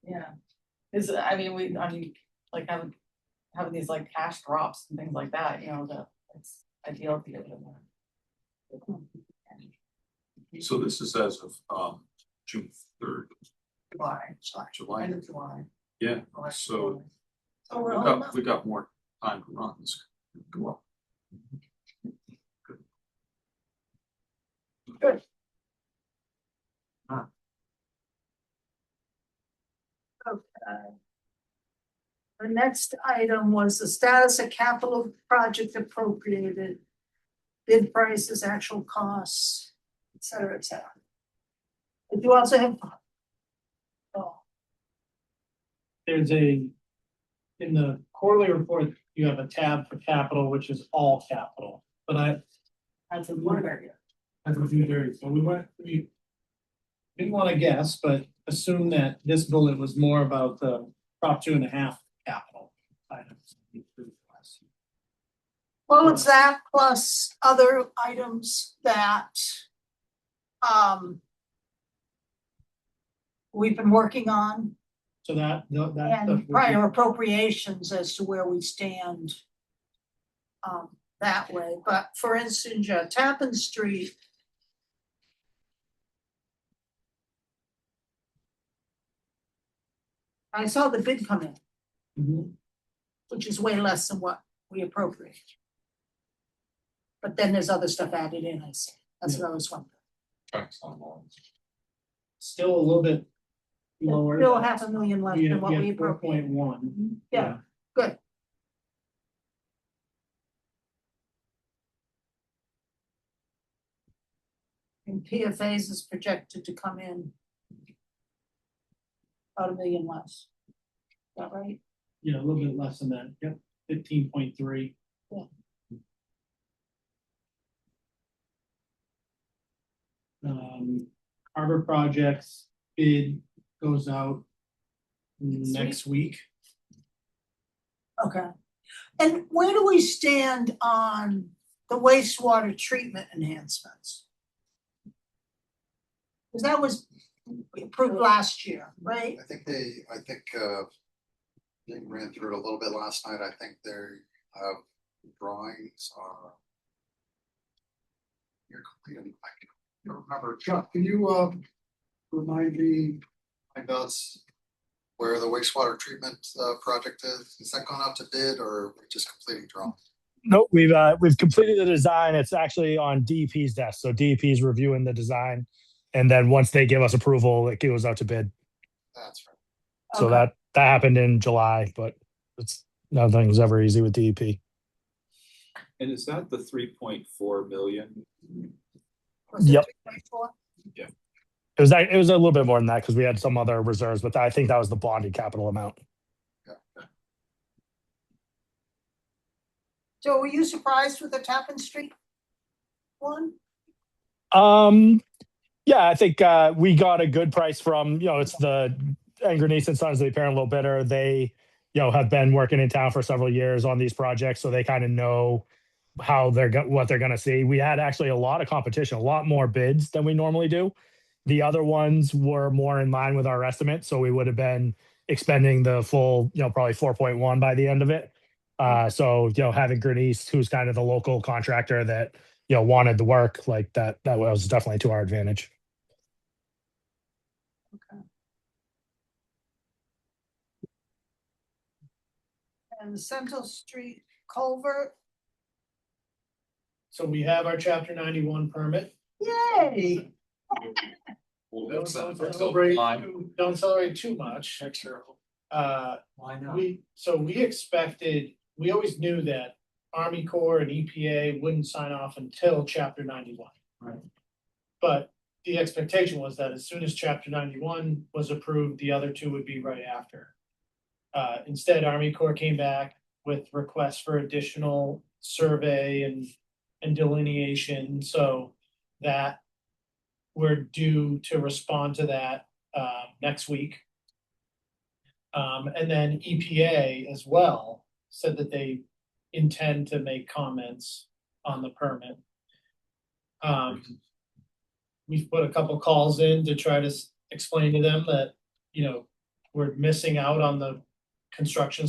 S5: Yeah, like having these like cash drops and things like that, that it's ideal to get it in there.
S4: So this is as of June 3rd,
S1: July, sorry,
S4: July.
S1: end of July.
S4: Yeah,
S1: Oh,
S4: so
S1: So we're all
S4: we got more time to run this. Go up.
S1: Okay. The next item was the status of capital project appropriated, bid prices, actual costs, et cetera, et cetera. But you also have. Oh,
S2: There's in the quarterly report, you have a tab for capital, which is all capital, but
S1: that's a word area.
S2: as a few there, so we didn't want to guess, but assume that this bullet was more about the Prop 2.5 capital items.
S1: Well, it's that plus other items that. We've been working on
S2: So that
S1: and prior appropriations as to where we stand. That way, but for instance, Tappan Street. I saw the bid come in,
S2: Mhm.
S1: which is way less than what we appropriate. But then there's other stuff added in, I see, that's what I was wondering.
S3: Checks on loans.
S2: Still a little bit lower.
S1: Still $500,000 less than what we appropriated.
S2: 4.1.
S1: Yeah, good. And PFAs is projected to come in about $1 million less. Is that right?
S2: Yeah, a little bit less than that, yep, 15.3.
S1: Yeah.
S2: Harbor projects bid goes out next week.
S1: Okay. And where do we stand on the wastewater treatment enhancements? Because that was approved last year, right?
S8: I think they ran through it a little bit last night. I think their drawings are. You're complete. I can't remember. Chuck, can you remind me, us where the wastewater treatment project is? Is that gone out to bid or we're just completing drawings?
S9: Nope, we've completed the design. It's actually on DEP's desk. So DEP's reviewing the design, and then once they give us approval, it goes out to bid.
S8: That's right.
S9: So
S1: Okay.
S9: that happened in July, but nothing's ever easy with DEP.
S4: And is that the 3.4 million?
S1: Was it
S9: Yep.
S1: 3.4?
S9: It was a little bit more than that because we had some other reserves, but I think that was the bonded capital amount.
S1: So were you surprised with the Tappan Street one?
S9: Yeah, I think we got a good price from, it's the Angernice and Sons, the parent low bidder. They, have been working in town for several years on these projects, so they kind of know how what they're going to see. We had actually a lot of competition, a lot more bids than we normally do. The other ones were more in line with our estimate, so we would have been expending the full, probably 4.1 by the end of it. So, having Gurnice, who's kind of the local contractor that, wanted the work like that was definitely to our advantage.
S1: Okay. And the Central Street culvert,
S2: So we have our chapter 91 permit.
S1: yay!
S2: Don't celebrate too much.
S6: Why not?
S2: We always knew that Army Corps and EPA wouldn't sign off until chapter 91.
S6: Right.
S2: But the expectation was that as soon as chapter 91 was approved, the other two would be right after. Instead, Army Corps came back with requests for additional survey and delineation, so that we're due to respond to that next week. And then EPA as well said that they intend to make comments on the permit. We've put a couple calls in to try to explain to them that, we're missing out on the construction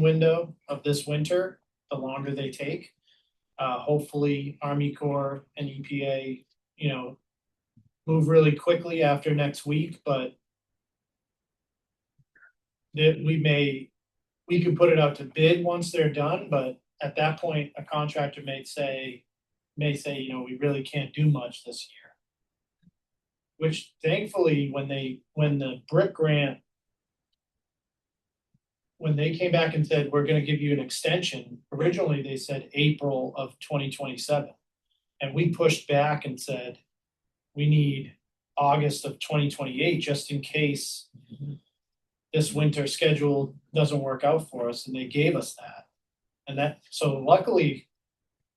S2: window of this winter. the longer they take. Hopefully Army Corps and EPA, you know, move really quickly after next week, but that we could put it out to bid once they're done, but at that point, a contractor may say, you know, we really can't do much this year. Which thankfully, when the brick grant, when they came back and said, we're gonna give you an extension, originally they said April of 2027. And we pushed back and said, we need August of 2028, just in case this winter schedule doesn't work out for us, and they gave us that. And that, so luckily,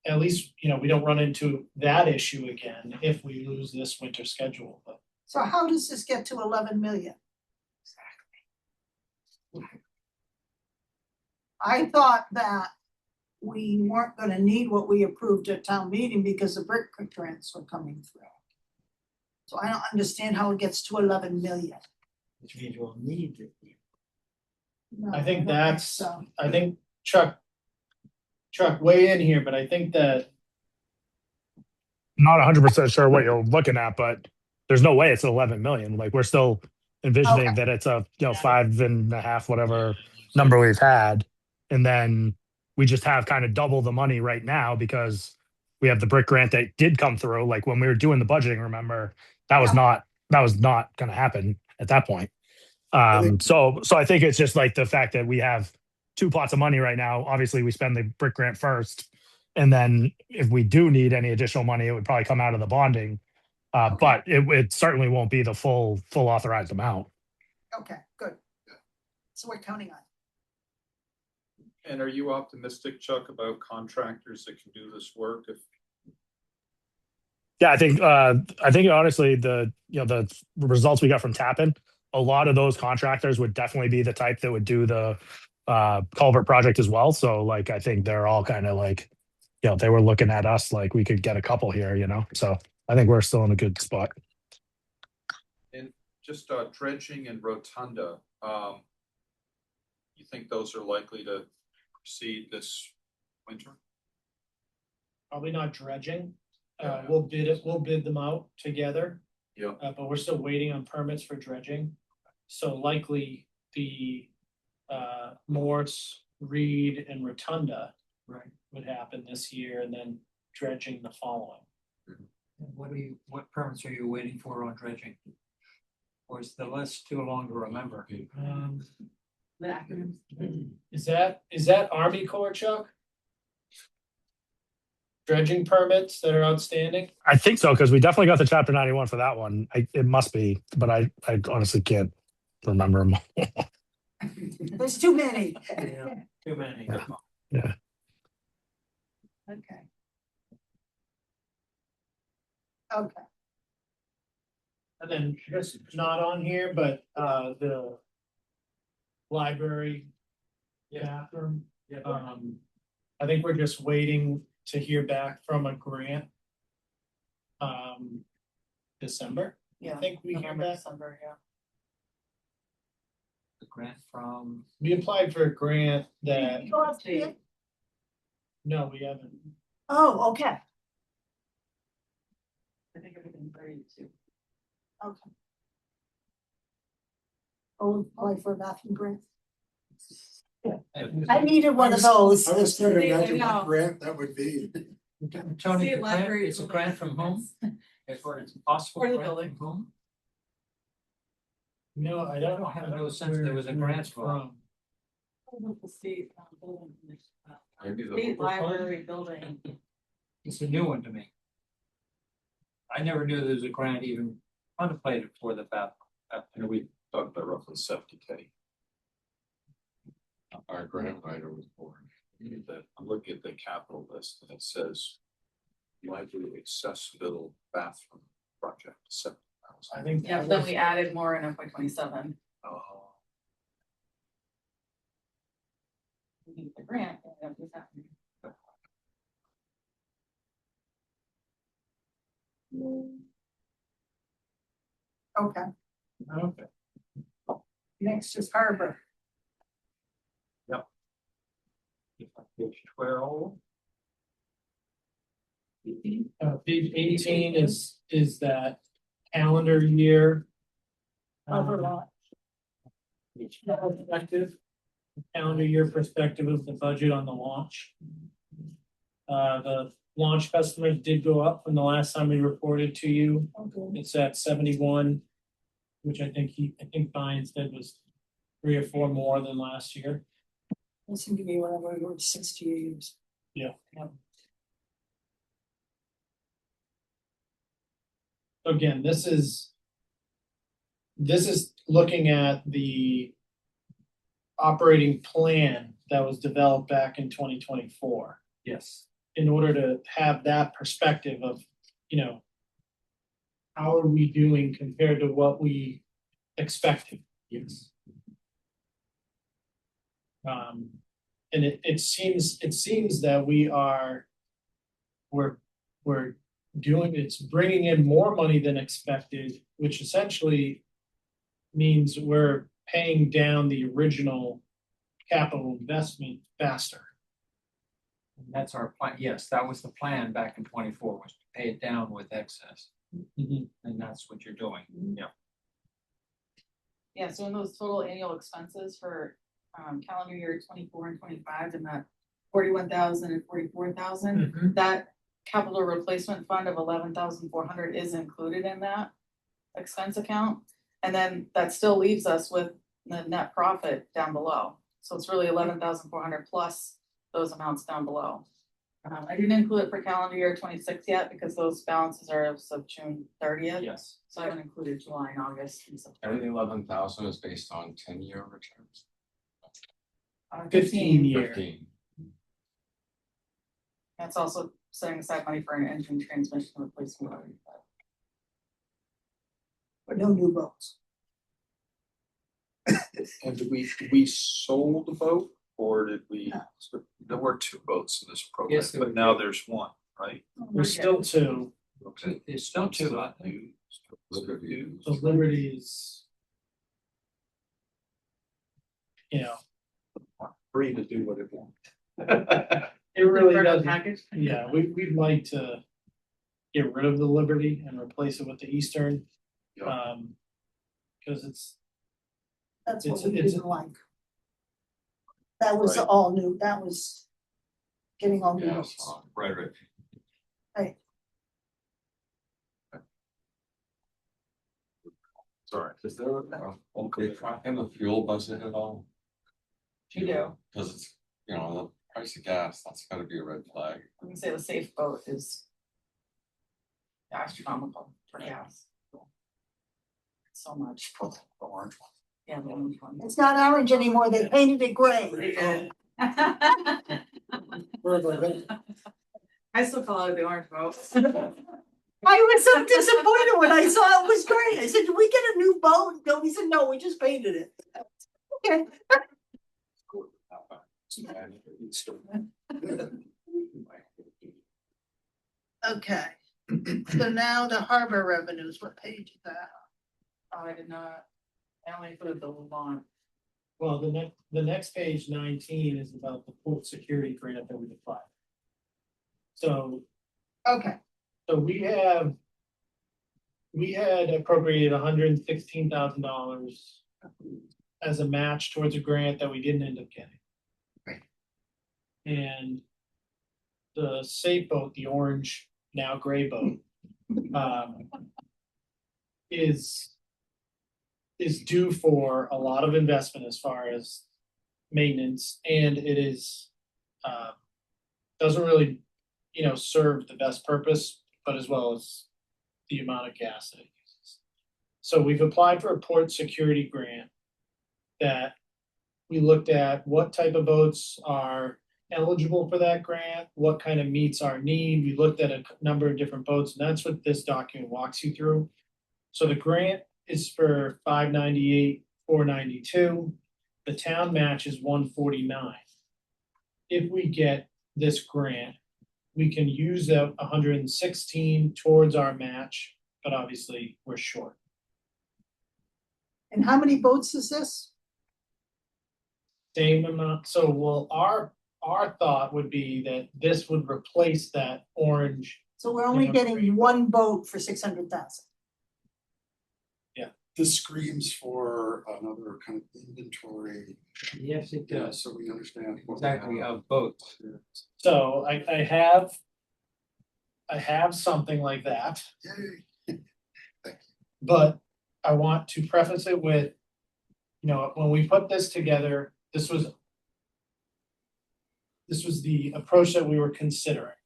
S2: at least, you know, we don't run into that issue again if we lose this winter schedule, but.
S1: So how does this get to 11 million? I thought that we weren't gonna need what we approved at town meeting because the brick grants were coming through. So I don't understand how it gets to 11 million.
S6: Which means we'll need it.
S1: No,
S2: I think
S1: don't
S2: that's,
S1: so.
S2: I think Chuck weigh in here, but I think that
S9: Not 100% sure what you're looking at, but there's no way it's 11 million. Like we're still envisioning
S1: Okay.
S9: that it's a 5.5 whatever number we've had, and then we just have kind of double the money right now because we have the brick grant that did come through. Like when we were doing the budgeting, remember that was not going to happen at that point. So I think it's just like the fact that we have two pots of money right now. Obviously, we spend the brick grant first, and then if we do need any additional money, it would probably come out of the bonding. But it certainly won't be the full authorized amount.
S1: Okay, good. So we're counting on.
S4: And are you optimistic, Chuck, about contractors that can do this work?
S9: Yeah, I think honestly the results we got from Tappan, a lot of those contractors would definitely be the type that would do the culvert project as well. So like I think they're all kind of like, you know, they were looking at us like we could get a couple here, you know. So I think we're still in a good spot.
S4: And just dredging and rotunda, you think those are likely to proceed this winter?
S2: probably not dredging.
S4: Yeah.
S2: We'll bid them out together.
S4: Yeah.
S2: But we're still waiting on permits for dredging. So likely the Morse, Reed and Rotunda would happen this year, and then dredging the following.
S6: And what permits are you waiting for on dredging? Or is the list too long to remember?
S5: The acronyms.
S2: Is that Army Corps, Chuck? Dredging permits that are outstanding?
S9: I think so, because we definitely got the chapter 91 for that one. It must be, but I honestly can't remember them.
S1: There's too many.
S6: Too many.
S9: Yeah.
S1: Okay. Okay,
S2: And then just not on here, but the library bathroom. I think we're just waiting to hear back from a grant. December, I think we hear
S5: November,
S2: back.
S5: December, yeah.
S6: The grant from,
S2: We applied for a grant that,
S1: You have to be-
S2: no, we haven't.
S1: Oh, okay,
S5: I think everything's ready too.
S1: okay. Oh, apply for a bathroom grant. I needed one of those.
S8: I was trying to
S5: See, I
S8: imagine
S5: know.
S8: what grant that would be.
S6: Tony,
S5: State
S6: the grant,
S5: library
S6: it's a
S5: building
S6: grant from whom? It's possible.
S5: For the
S6: grant
S5: building.
S6: from whom?
S2: No, I don't.
S6: I have no sense there was a grant for.
S5: The state building.
S3: Maybe the
S5: State
S3: Hoover Fund?
S5: library building.
S6: It's a new one to me. I never knew there was a grant even contemplated for the bathroom.
S4: We talked about roughly 70K.
S3: Our grant writer was born.
S4: I'm looking at the capital list and it says library accessible bathroom project, 70,000.
S2: I think.
S5: Yeah, but then we added more in FY 27.
S4: Oh,
S5: We need the grant. And we have to do that.
S1: Okay,
S2: Okay.
S1: next is Harbor.
S6: Page 12.
S2: Page 18 is that calendar year.
S1: Overlap.
S2: Perspective, calendar year perspective of the budget on the launch. The launch customers did go up from the last time we reported to you. It's at 71, which I think Brian said was 3 or 4 more than last year.
S1: Listen to me whenever I go to 60 years.
S2: Yeah. Again, this is looking at the operating plan that was developed back in 2024.
S6: Yes.
S2: In order to have that perspective of, you know, how are we doing compared to what we expected?
S6: Yes.
S2: And it seems that we're doing, it's bringing in more money than expected, which essentially means we're paying down the original capital investment faster.
S6: And that's our plan. Yes, that was the plan back in 24, was to pay it down with excess. And that's what you're doing. Yeah.
S5: Yeah, so in those total annual expenses for calendar year 24 and 25, and that 41,000 and 44,000, that capital replacement fund of 11,400 is included in that expense account. And then that still leaves us with the net profit down below. So it's really 11,400 plus those amounts down below. I didn't include it for calendar year 26 yet because those balances are as of June 30th.
S6: Yes.
S5: So I haven't included July and August and September.
S3: And the 11,000 is based on 10-year returns.
S2: 15 year.
S3: 15.
S5: That's also setting aside money for an engine transmission replacement.
S1: But no new boats.
S4: And did we sold the boat or did we?
S1: No.
S4: There were 2 boats in this program,
S6: Yes, there
S4: but
S6: were.
S4: now there's 1, right?
S2: There's still 2.
S4: Okay.
S6: There's still 2.
S4: Not new.
S3: Liberty.
S2: The Liberties, you know,
S4: Free to do what it wants.
S2: it really
S5: Part of the
S2: doesn't.
S5: package.
S2: Yeah, we'd like to get rid of the Liberty and replace it with the Eastern.
S4: Yeah.
S2: Cause it's,
S1: That's what we
S2: It's-
S1: didn't like. That was
S4: Right.
S1: all new, that was getting all new
S3: Yes,
S1: boats.
S4: Right. Sorry.
S3: Is there a track in the fuel budget at all?
S5: You do.
S3: Cause it's, you know, the price of gas, that's gotta be a red flag.
S5: I'm gonna say the safe boat is astronomical for gas. So much.
S8: The orange one.
S5: Yeah, the orange one.
S1: It's not orange anymore, they painted it gray.
S5: I still call it the orange boat.
S1: I was so disappointed when I saw it was gray. I said, did we get a new boat? No, he said, no, we just painted it. Okay. Okay, so now the harbor revenues, what page is that?
S5: Oh, I did not, I only included the lawn.
S2: well, the next page 19 is about the port security grant that we applied. So
S1: Okay,
S2: we had appropriated $116,000 as a match towards a grant that we didn't end up getting.
S1: Right.
S2: And the safe boat, the orange, now gray boat, is due for a lot of investment as far as maintenance, and it is doesn't really, you know, serve the best purpose, but as well as the amount of gas that it uses. So we've applied for a port security grant that we looked at what type of boats are eligible for that grant, what kind of meets our need. We looked at a number of different boats, and that's what this document walks you through. So the grant is for $598, $492. The town match is $149. If we get this grant, we can use that 116 towards our match, but obviously we're short.
S1: and how many boats is this?
S2: Same amount, so well, our thought would be that this would replace that orange.
S1: So we're only
S2: Yeah.
S1: getting one boat for 600,000.
S8: This screams for another kind of inventory,
S6: Yes, it does.
S8: so we understand. what we
S6: Exactly,
S8: have.
S6: of boats.
S2: So I have something like that,
S8: Yay.
S2: but I want to preface it with, you know, when we put this together, this was the approach that we were considering.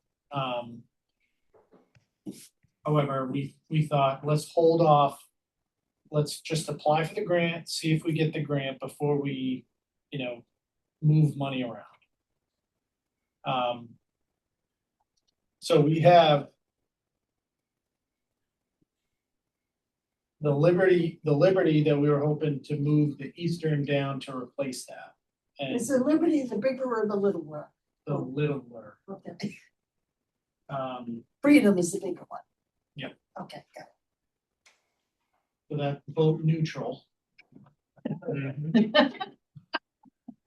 S2: However, we thought, let's hold off. Let's just apply for the grant, see if we get the grant before we, you know, move money around. So we have the Liberty that we were hoping to move the Eastern down to replace that. And
S1: Is the Liberty the bigger or the littler?
S2: the littler,
S1: Okay,
S2: Freedom
S1: Freedom is the bigger one.
S2: Yep.
S1: Okay, got it.
S2: so that boat neutral.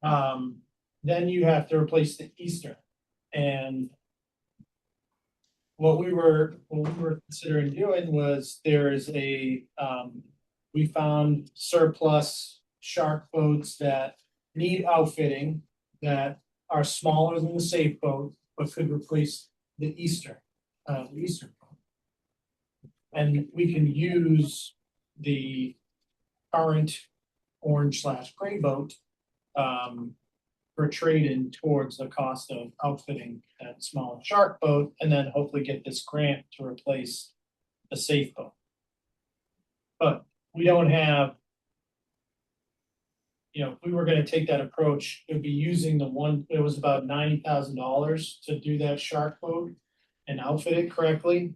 S2: Then you have to replace the Eastern. And what we were considering doing was there is we found surplus shark boats that need outfitting that are smaller than the safe boat, but could replace the Eastern boat. And we can use the current orange/gray boat for trade-in towards the cost of outfitting that small shark boat, and then hopefully get this grant to replace the safe boat. But we don't have, you know, if we were gonna take that approach, it would be using it was about $90,000 to do that shark boat and outfit it correctly.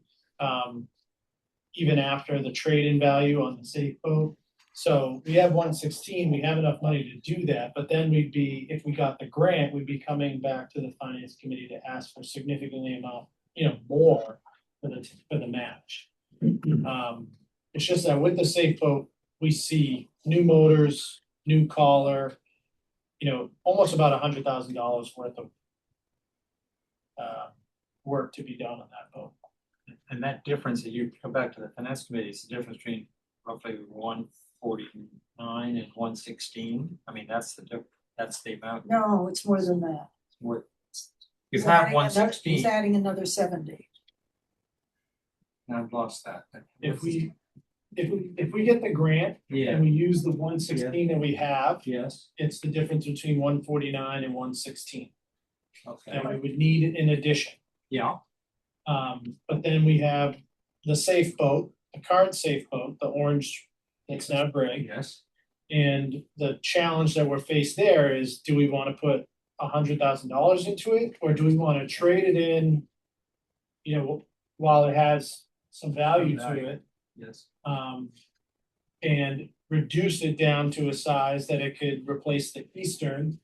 S2: Even after the trade-in value on the safe boat. So we have 116, we have enough money to do that, but then we'd be, if we got the grant, we'd be coming back to the finance committee to ask for significantly amount, you know, more for the match. It's just that with the safe boat, we see new motors, new collar, you know, almost about $100,000 worth of work to be done on that boat.
S6: And that difference, that you come back to the finance committee, is the difference between roughly 149 and 116. I mean, that's the amount.
S1: No, it's more than that.
S6: You
S1: He's
S6: have
S1: adding another-
S6: 116.
S1: He's adding another 70.
S6: I've lost that.
S2: If we get the grant
S6: Yeah,
S2: and we use the 116 that we have,
S6: yes,
S2: it's the difference between 149 and 116.
S6: okay,
S2: And we would need it in addition.
S6: yeah,
S2: But then we have the safe boat, the current safe boat, the orange that's now gray.
S6: yes.
S2: And the challenge that we're faced there is, do we want to put $100,000 into it? Or do we want to trade it in, you know, while it has some value to it?
S6: Yes.
S2: And reduce it down to a size that it could replace the Eastern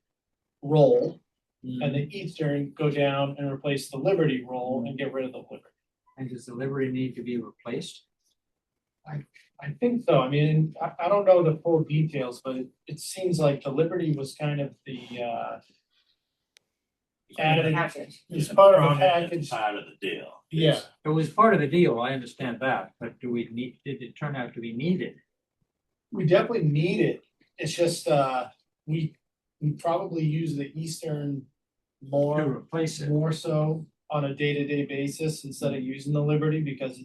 S2: roll. And the Eastern go down and replace the Liberty roll and get rid of the Liberty.
S6: And does the Liberty need to be replaced?
S2: I think so. I mean, I don't know the full details, but it seems like the Liberty was kind of the added, it's part of the package.
S7: Part of the deal.
S2: Yeah,
S6: It was part of the deal, I understand that, but did it turn out to be needed?
S2: we definitely need it. It's just we probably use the Eastern
S6: To
S2: more
S6: replace it?
S2: so on a day-to-day basis instead of using the Liberty because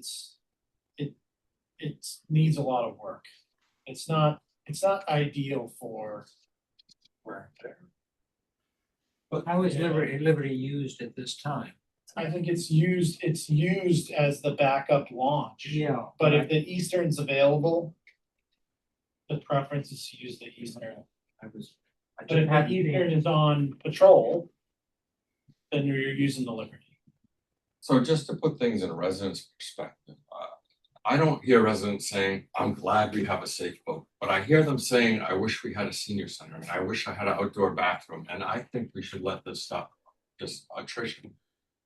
S2: it needs a lot of work. It's not ideal for wear and tear.
S6: But how is Liberty used at this time?
S2: I think it's used as the backup launch.
S6: Yeah.
S2: But if the Eastern's available, the preference is to use the Eastern.
S6: I
S2: But if
S6: just
S2: the
S6: hadn't
S2: Eastern is on patrol, then you're using the Liberty.
S3: So just to put things in a resident's perspective, I don't hear residents saying, I'm glad we have a safe boat, but I hear them saying, I wish we had a senior center and I wish I had an outdoor bathroom, and I think we should let this stuff just attrition.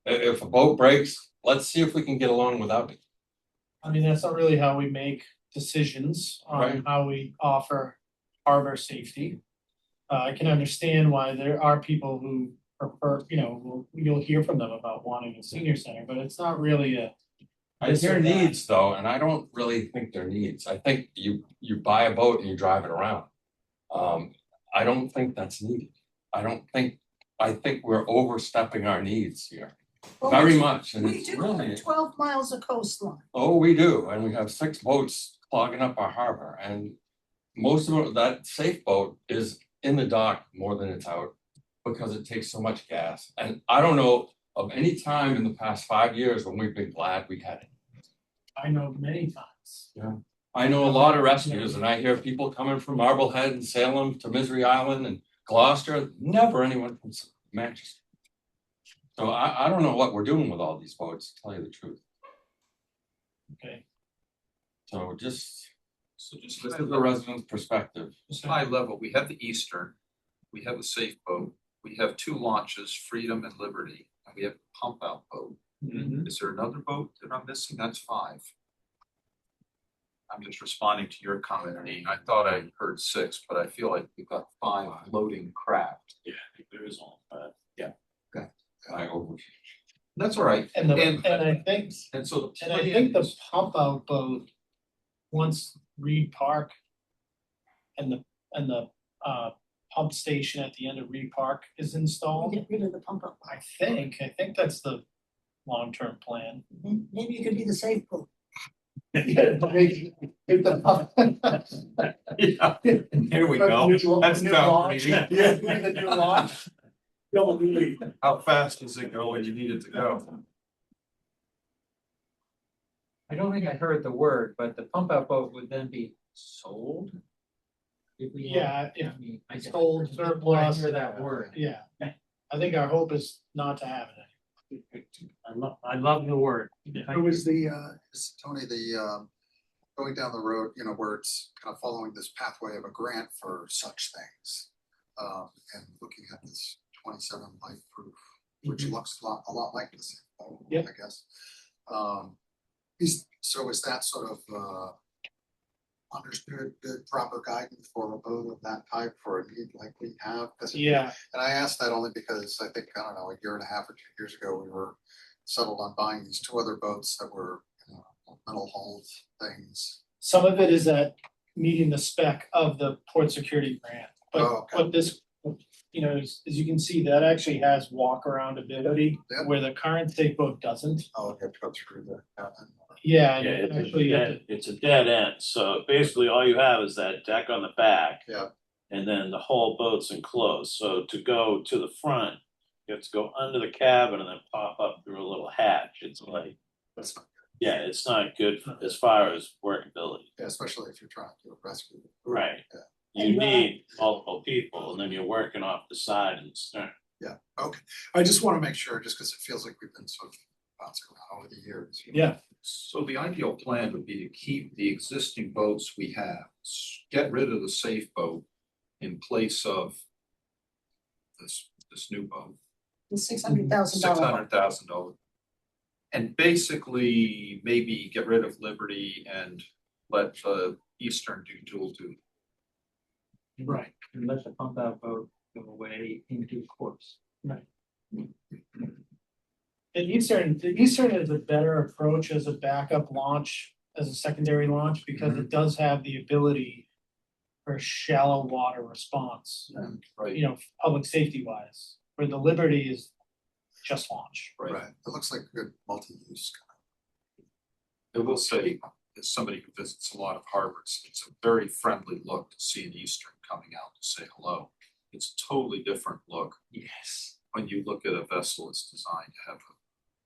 S3: If a boat breaks, let's see if we can get along without it.
S2: I mean, that's not really how we make decisions on
S3: Right.
S2: how we offer harbor safety. I can understand why there are people who prefer, you'll hear from them about wanting a senior center, but it's not really a.
S3: I hear needs though, and I don't really think they're needs. I think you buy a boat and you drive it around. I don't think that's needed. I think we're overstepping our needs here,
S1: Well,
S3: very much, and
S1: We
S3: it's
S1: do
S3: really.
S1: have 12 miles of coastline.
S3: Oh, we do, and we have 6 boats clogging up our harbor, and most of that safe boat is in the dock more than it's out. Because it takes so much gas, and I don't know of any time in the past 5 years when we've been glad we had it.
S2: I know many times.
S3: I know a lot of rescues, and I hear people coming from Marblehead and Salem to Misery Island and Gloucester, never anyone from Manchester. So I don't know what we're doing with all these boats, to tell you the truth.
S2: Okay.
S3: So just,
S4: So just
S3: this is the resident's perspective.
S4: Just high level, we have the Eastern, we have the Safe Boat, we have 2 launches, Freedom and Liberty, and we have a pump out boat. Is there another boat that I'm missing? That's 5. I'm just responding to your comment, Dean. I thought I heard 6, but I feel like we've got 5 floating craft.
S7: Yeah, I think there is all,
S3: I over.
S4: That's all right.
S2: And I think,
S4: And so the
S2: and I
S4: plan
S2: think the
S4: is-
S2: pump out boat, once Reed Park and the pump station at the end of Reed Park is installed,
S1: Get rid of the pump up.
S2: I think that's the long-term plan.
S1: Maybe you could be the safe boat.
S7: Yeah, here we go. That's town meeting.
S2: Yeah, the new launch.
S4: How fast does it go when you need it to go?
S6: I don't think I heard the word, but the pump out boat would then be sold? If we had-
S2: Yeah, if
S6: I mean, I
S2: sold,
S6: just-
S2: surplus.
S6: Hear that word.
S2: Yeah, I think our hope is not to have it.
S7: I love the word.
S8: It was is Tony, going down the road, where it's kind of following this pathway of a grant for such things. And looking at this 27 life proof, which looks a lot like this,
S2: Yep.
S8: I guess. Is that sort of understood, good, proper guidance for a boat of that type for a need like we have? 'Cause
S2: Yeah,
S8: And I asked that only because I think, I don't know, a year and a half or 2 years ago, we were settled on buying these 2 other boats that were, metal hulled things.
S2: some of it is at meeting the spec of the port security grant.
S8: Oh, okay.
S2: But this, as you can see, that actually has walk around ability
S8: Yep.
S2: where the current safe boat doesn't.
S8: Oh, okay, go through the.
S2: Yeah,
S10: Yeah,
S2: and
S10: it's a
S2: actually, you have
S10: dead, it's a dead end, so basically all you have is that deck on the back.
S8: Yeah.
S10: And then the whole boat's enclosed, so to go to the front, you have to go under the cabin and then pop up through a little hatch, it's like,
S8: That's not good.
S10: yeah, it's not good as far as workability.
S8: Yeah, especially if you're trying to do a rescue.
S10: Right.
S8: Yeah.
S10: You need multiple people, and then you're working off the side and stern.
S8: Yeah, okay. I just want to make sure, just because it feels like we've been sort of bouncing around over the years.
S2: Yeah.
S4: So the ideal plan would be to keep the existing boats we have, get rid of the Safe Boat in place of this new boat.
S1: The $600,000.
S4: $600,000. And basically maybe get rid of Liberty and let Eastern do dual duty.
S2: right.
S6: And let the pump out boat go away in due course.
S2: The Eastern is a better approach as a backup launch, as a secondary launch, because it does have the ability for shallow water response,
S4: Right.
S2: public safety wise, where the Liberty is just launch.
S8: Right, it looks like a good multi-use.
S4: I will say, as somebody who visits a lot of harbors, it's a very friendly look to see an Eastern coming out to say hello. It's a totally different look. Yes. When you look at a vessel that's designed to have a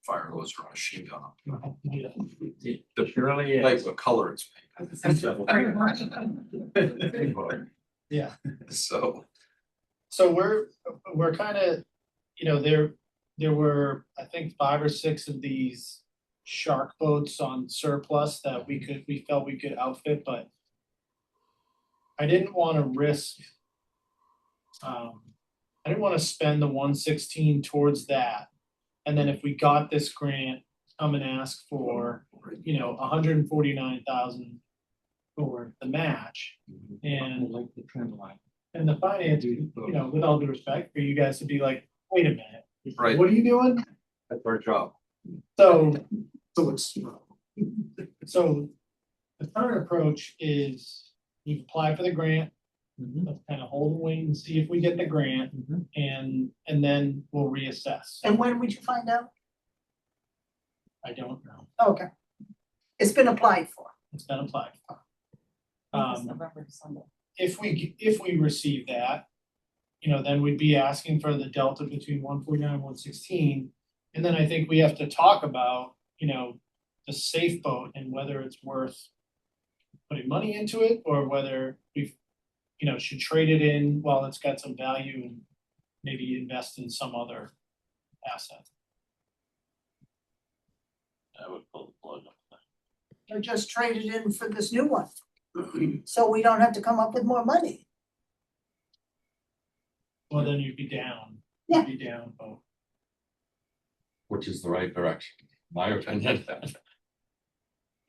S4: fire hose or a machine gun on
S2: Yeah.
S4: it.
S6: It surely
S4: Type
S6: is.
S4: of color it's painted.
S2: Yeah.
S4: So,
S2: So we're kind of, there were, I think, 5 or 6 of these shark boats on surplus that we felt we could outfit, but I didn't want to risk, I didn't want to spend the 116 towards that. And then if we got this grant, come and ask for, $149,000 for the match.
S6: I
S2: And
S6: like the trend line.
S2: the finance, with all due respect, for you guys to be like, wait a minute,
S4: Right.
S2: what are you doing?
S4: That's our job.
S2: So,
S8: So it's,
S2: so the current approach is we apply for the grant,
S6: Mhm.
S2: let's kind of hold and wait and see if we get the grant
S6: Mhm.
S2: and then we'll reassess.
S1: And when would you find out?
S2: I don't know.
S1: Okay. It's been applied for.
S2: It's been applied for.
S5: It's November, December.
S2: If we receive that, you know, then we'd be asking for the delta between 149 and 116. And then I think we have to talk about, you know, the safe boat and whether it's worth putting money into it or whether we, you know, should trade it in while it's got some value and maybe invest in some other asset.
S10: I would pull the plug on that.
S1: Or just trade it in for this new one. So we don't have to come up with more money.
S2: Well, then you'd be down.
S1: Yeah.
S2: You'd be down both.
S3: Which is the right direction, my opinion.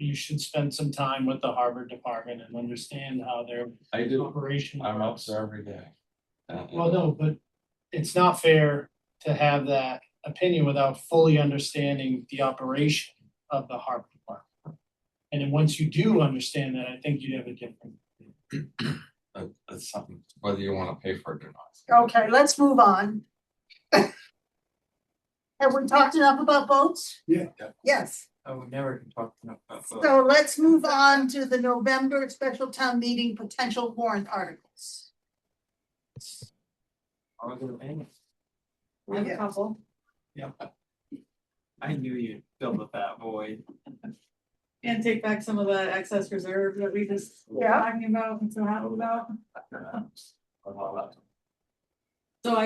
S2: You should spend some time with the Harbor Department and understand how their
S3: I do,
S2: operation
S3: I'm up
S2: works.
S3: there every day.
S2: Well, no, but it's not fair to have that opinion without fully understanding the operation of the Harbor Department. And then once you do understand that, I think you'd have a different.
S3: That's something, whether you wanna pay for it or not.
S1: Okay, let's move on. Have we talked enough about boats?
S8: Yeah.
S1: Yes,
S6: I would never talk enough about both.
S1: so let's move on to the November special town meeting potential warrant articles.
S6: Are there any?
S5: I have a
S1: Yeah.
S5: couple.
S6: I knew you'd fill the fat void.
S5: And take back some of the excess reserve that we just were
S1: Yeah.
S5: talking about and so happy about. So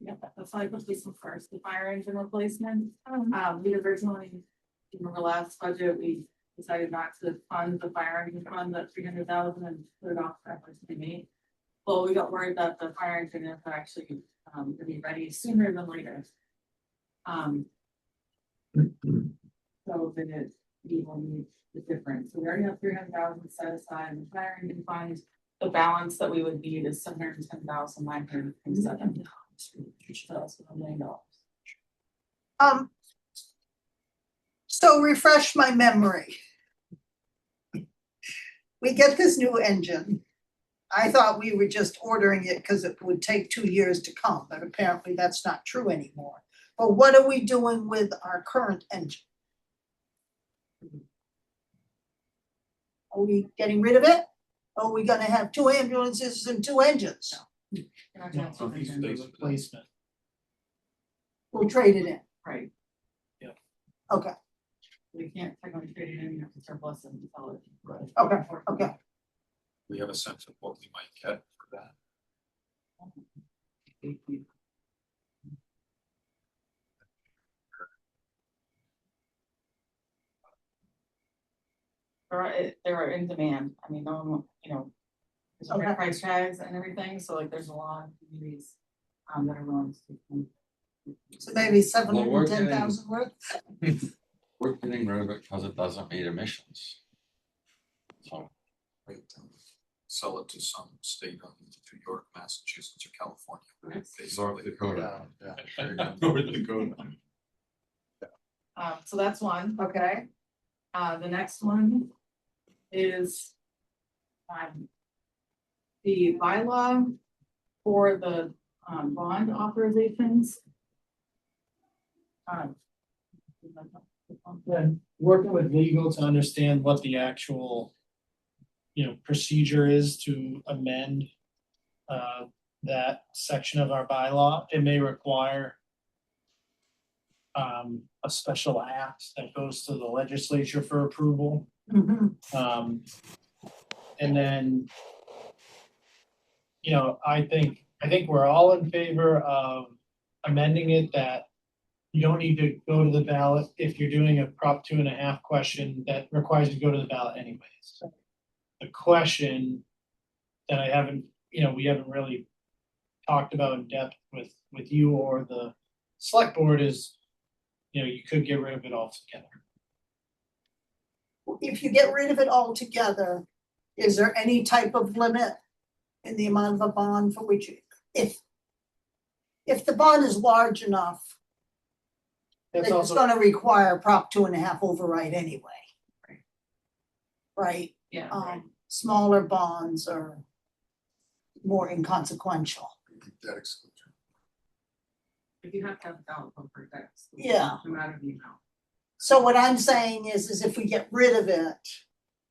S5: yeah, that's why I put this one first, the fire engine replacement. We originally, remember last budget, we decided not to fund the fire engine fund, that 300,000 and put it off for FY28. Well, we got worried that the fire engine is actually to be ready sooner than later. So that we will need the difference. So we already have 300,000 set aside in the fire engine fund. The balance that we would need is 710,927. So that's $1 million.
S1: So refresh my memory. We get this new engine. I thought we were just ordering it because it would take 2 years to come, but apparently that's not true anymore. But what are we doing with our current engine? Are we getting rid of it? Or are we gonna have 2 ambulances and 2 engines?
S5: You're not gonna have to
S4: These
S5: mention-
S4: days-
S2: Replacement.
S1: We'll trade it in.
S5: Right,
S1: Okay,
S5: we can't technically trade it in, you have to surplus and sell it.
S4: Right.
S1: okay, okay.
S4: We have a sense of what we might get for that.
S5: They're in demand, I mean, no one, you know. There's
S1: Okay.
S5: price tags and everything, so like there's a lot of communities that are willing to. take them.
S1: So maybe 710,000 worth?
S3: We're getting rid of it because it doesn't meet emissions. So,
S4: Sell it to some state of New York, Massachusetts, or California.
S3: North
S4: Basically.
S3: Dakota.
S4: North Dakota.
S5: So that's one.
S1: Okay.
S5: The next one is the bylaw for the bond authorizations.
S2: Then working with legal to understand what the actual, you know, procedure is to amend that section of our bylaw. It may require a special act that goes to the legislature for approval.
S1: Mhm.
S2: And then, you know, I think we're all in favor of amending it that you don't need to go to the ballot if you're doing a Prop 2.5 question that requires you to go to the ballot anyways. The question that we haven't really talked about in depth with you or the select board is, you know, you could get rid of it altogether.
S1: If you get rid of it altogether, is there any type of limit in the amount of a bond for which, if if the bond is large enough, then
S2: That's
S1: it's
S2: also,
S1: gonna require Prop 2.5 override anyway. Right?
S5: Yeah.
S1: Smaller bonds are more inconsequential.
S8: Debt exclusion.
S5: If you have to have a ballot vote for that.
S1: Yeah.
S5: No matter the amount.
S1: So what I'm saying is if we get rid of it,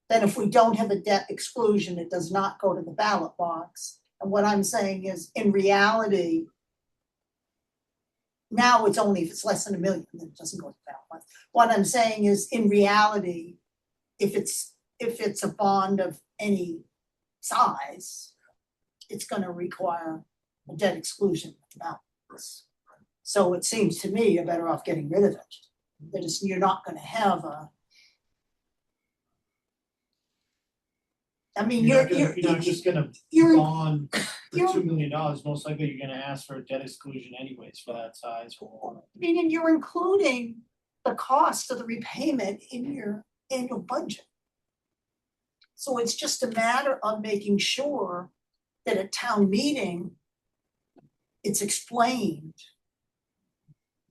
S1: then if we don't have a debt exclusion, it does not go to the ballot box. And what I'm saying is, in reality, now it's only if it's less than $1 million, then it doesn't go to the ballot box. What I'm saying is, in reality, if it's a bond of any size, it's gonna require a debt exclusion at the ballot box. So it seems to me you're better off getting rid of it. That is, you're not gonna have a. I mean,
S2: you're not just gonna
S1: you're,
S2: bond for
S1: you're-
S2: $2 million, most likely you're gonna ask for a debt exclusion anyways for that size or.
S1: meaning you're including the cost of the repayment in your annual budget. So it's just a matter of making sure that at town meeting, it's explained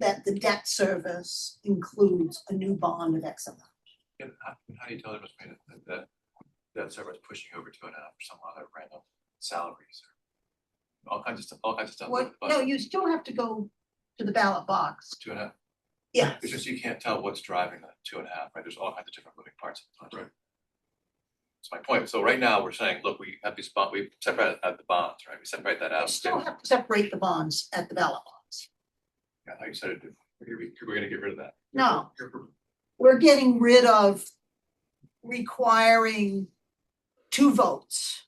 S1: that the debt service includes a new bond of X amount.
S7: And how do you tell them that service pushing over 2.5 or some other random salaries or all kinds of stuff.
S1: What, no, you still have to go to the ballot box.
S7: 2.5.
S1: Yeah,
S7: It's just you can't tell what's driving the 2.5, right? There's all kinds of different moving parts. Right. That's my point. So right now we're saying, look, we have these bond, we separate out the bonds, right? We separate that
S1: you
S7: out.
S1: still have to separate the bonds at the ballot box.
S7: Yeah, like you said, we're gonna get rid of that.
S1: No, we're getting rid of requiring 2 votes.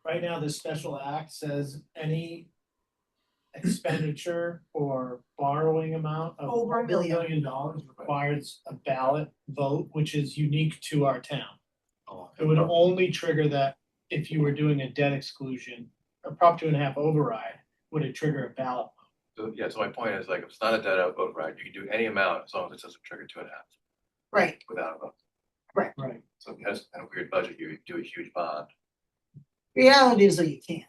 S2: Right now, this special act says any expenditure or borrowing amount of
S1: Over
S2: over
S1: $1 million.
S2: $1 million requires a ballot vote, which is unique to our town. It would only trigger that if you were doing a debt exclusion, a Prop 2.5 override, would it trigger a ballot vote?
S7: So yeah, so my point is like, if it's not a debt override, you can do any amount as long as it doesn't trigger 2.5
S1: Right,
S7: without a vote.
S2: Right.
S7: So if it has a weird budget, you do a huge bond.
S1: reality is that you can't.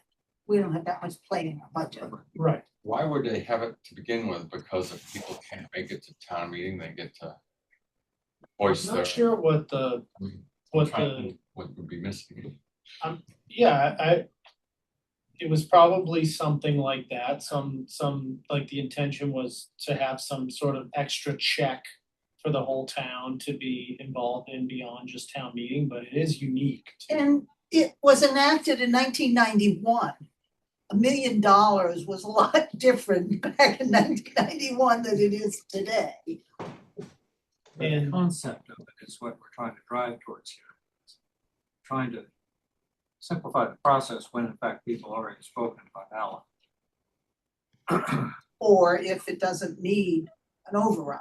S1: We don't have that much play in our budget.
S2: Right.
S3: Why would they have it to begin with? Because if people can't make it to town meeting, they get to voice
S2: I'm
S3: their.
S2: not sure what the, what the,
S3: What would be missing.
S2: yeah, it was probably something like that, some, like the intention was to have some sort of extra check for the whole town to be involved in beyond just town meeting, but it is unique.
S1: And it was enacted in 1991. $1 million was a lot different back in 1991 than it is today.
S6: But the
S2: And-
S6: concept of it is what we're trying to drive towards here. Trying to simplify the process when in fact people already spoken by ballot.
S1: Or if it doesn't need an override,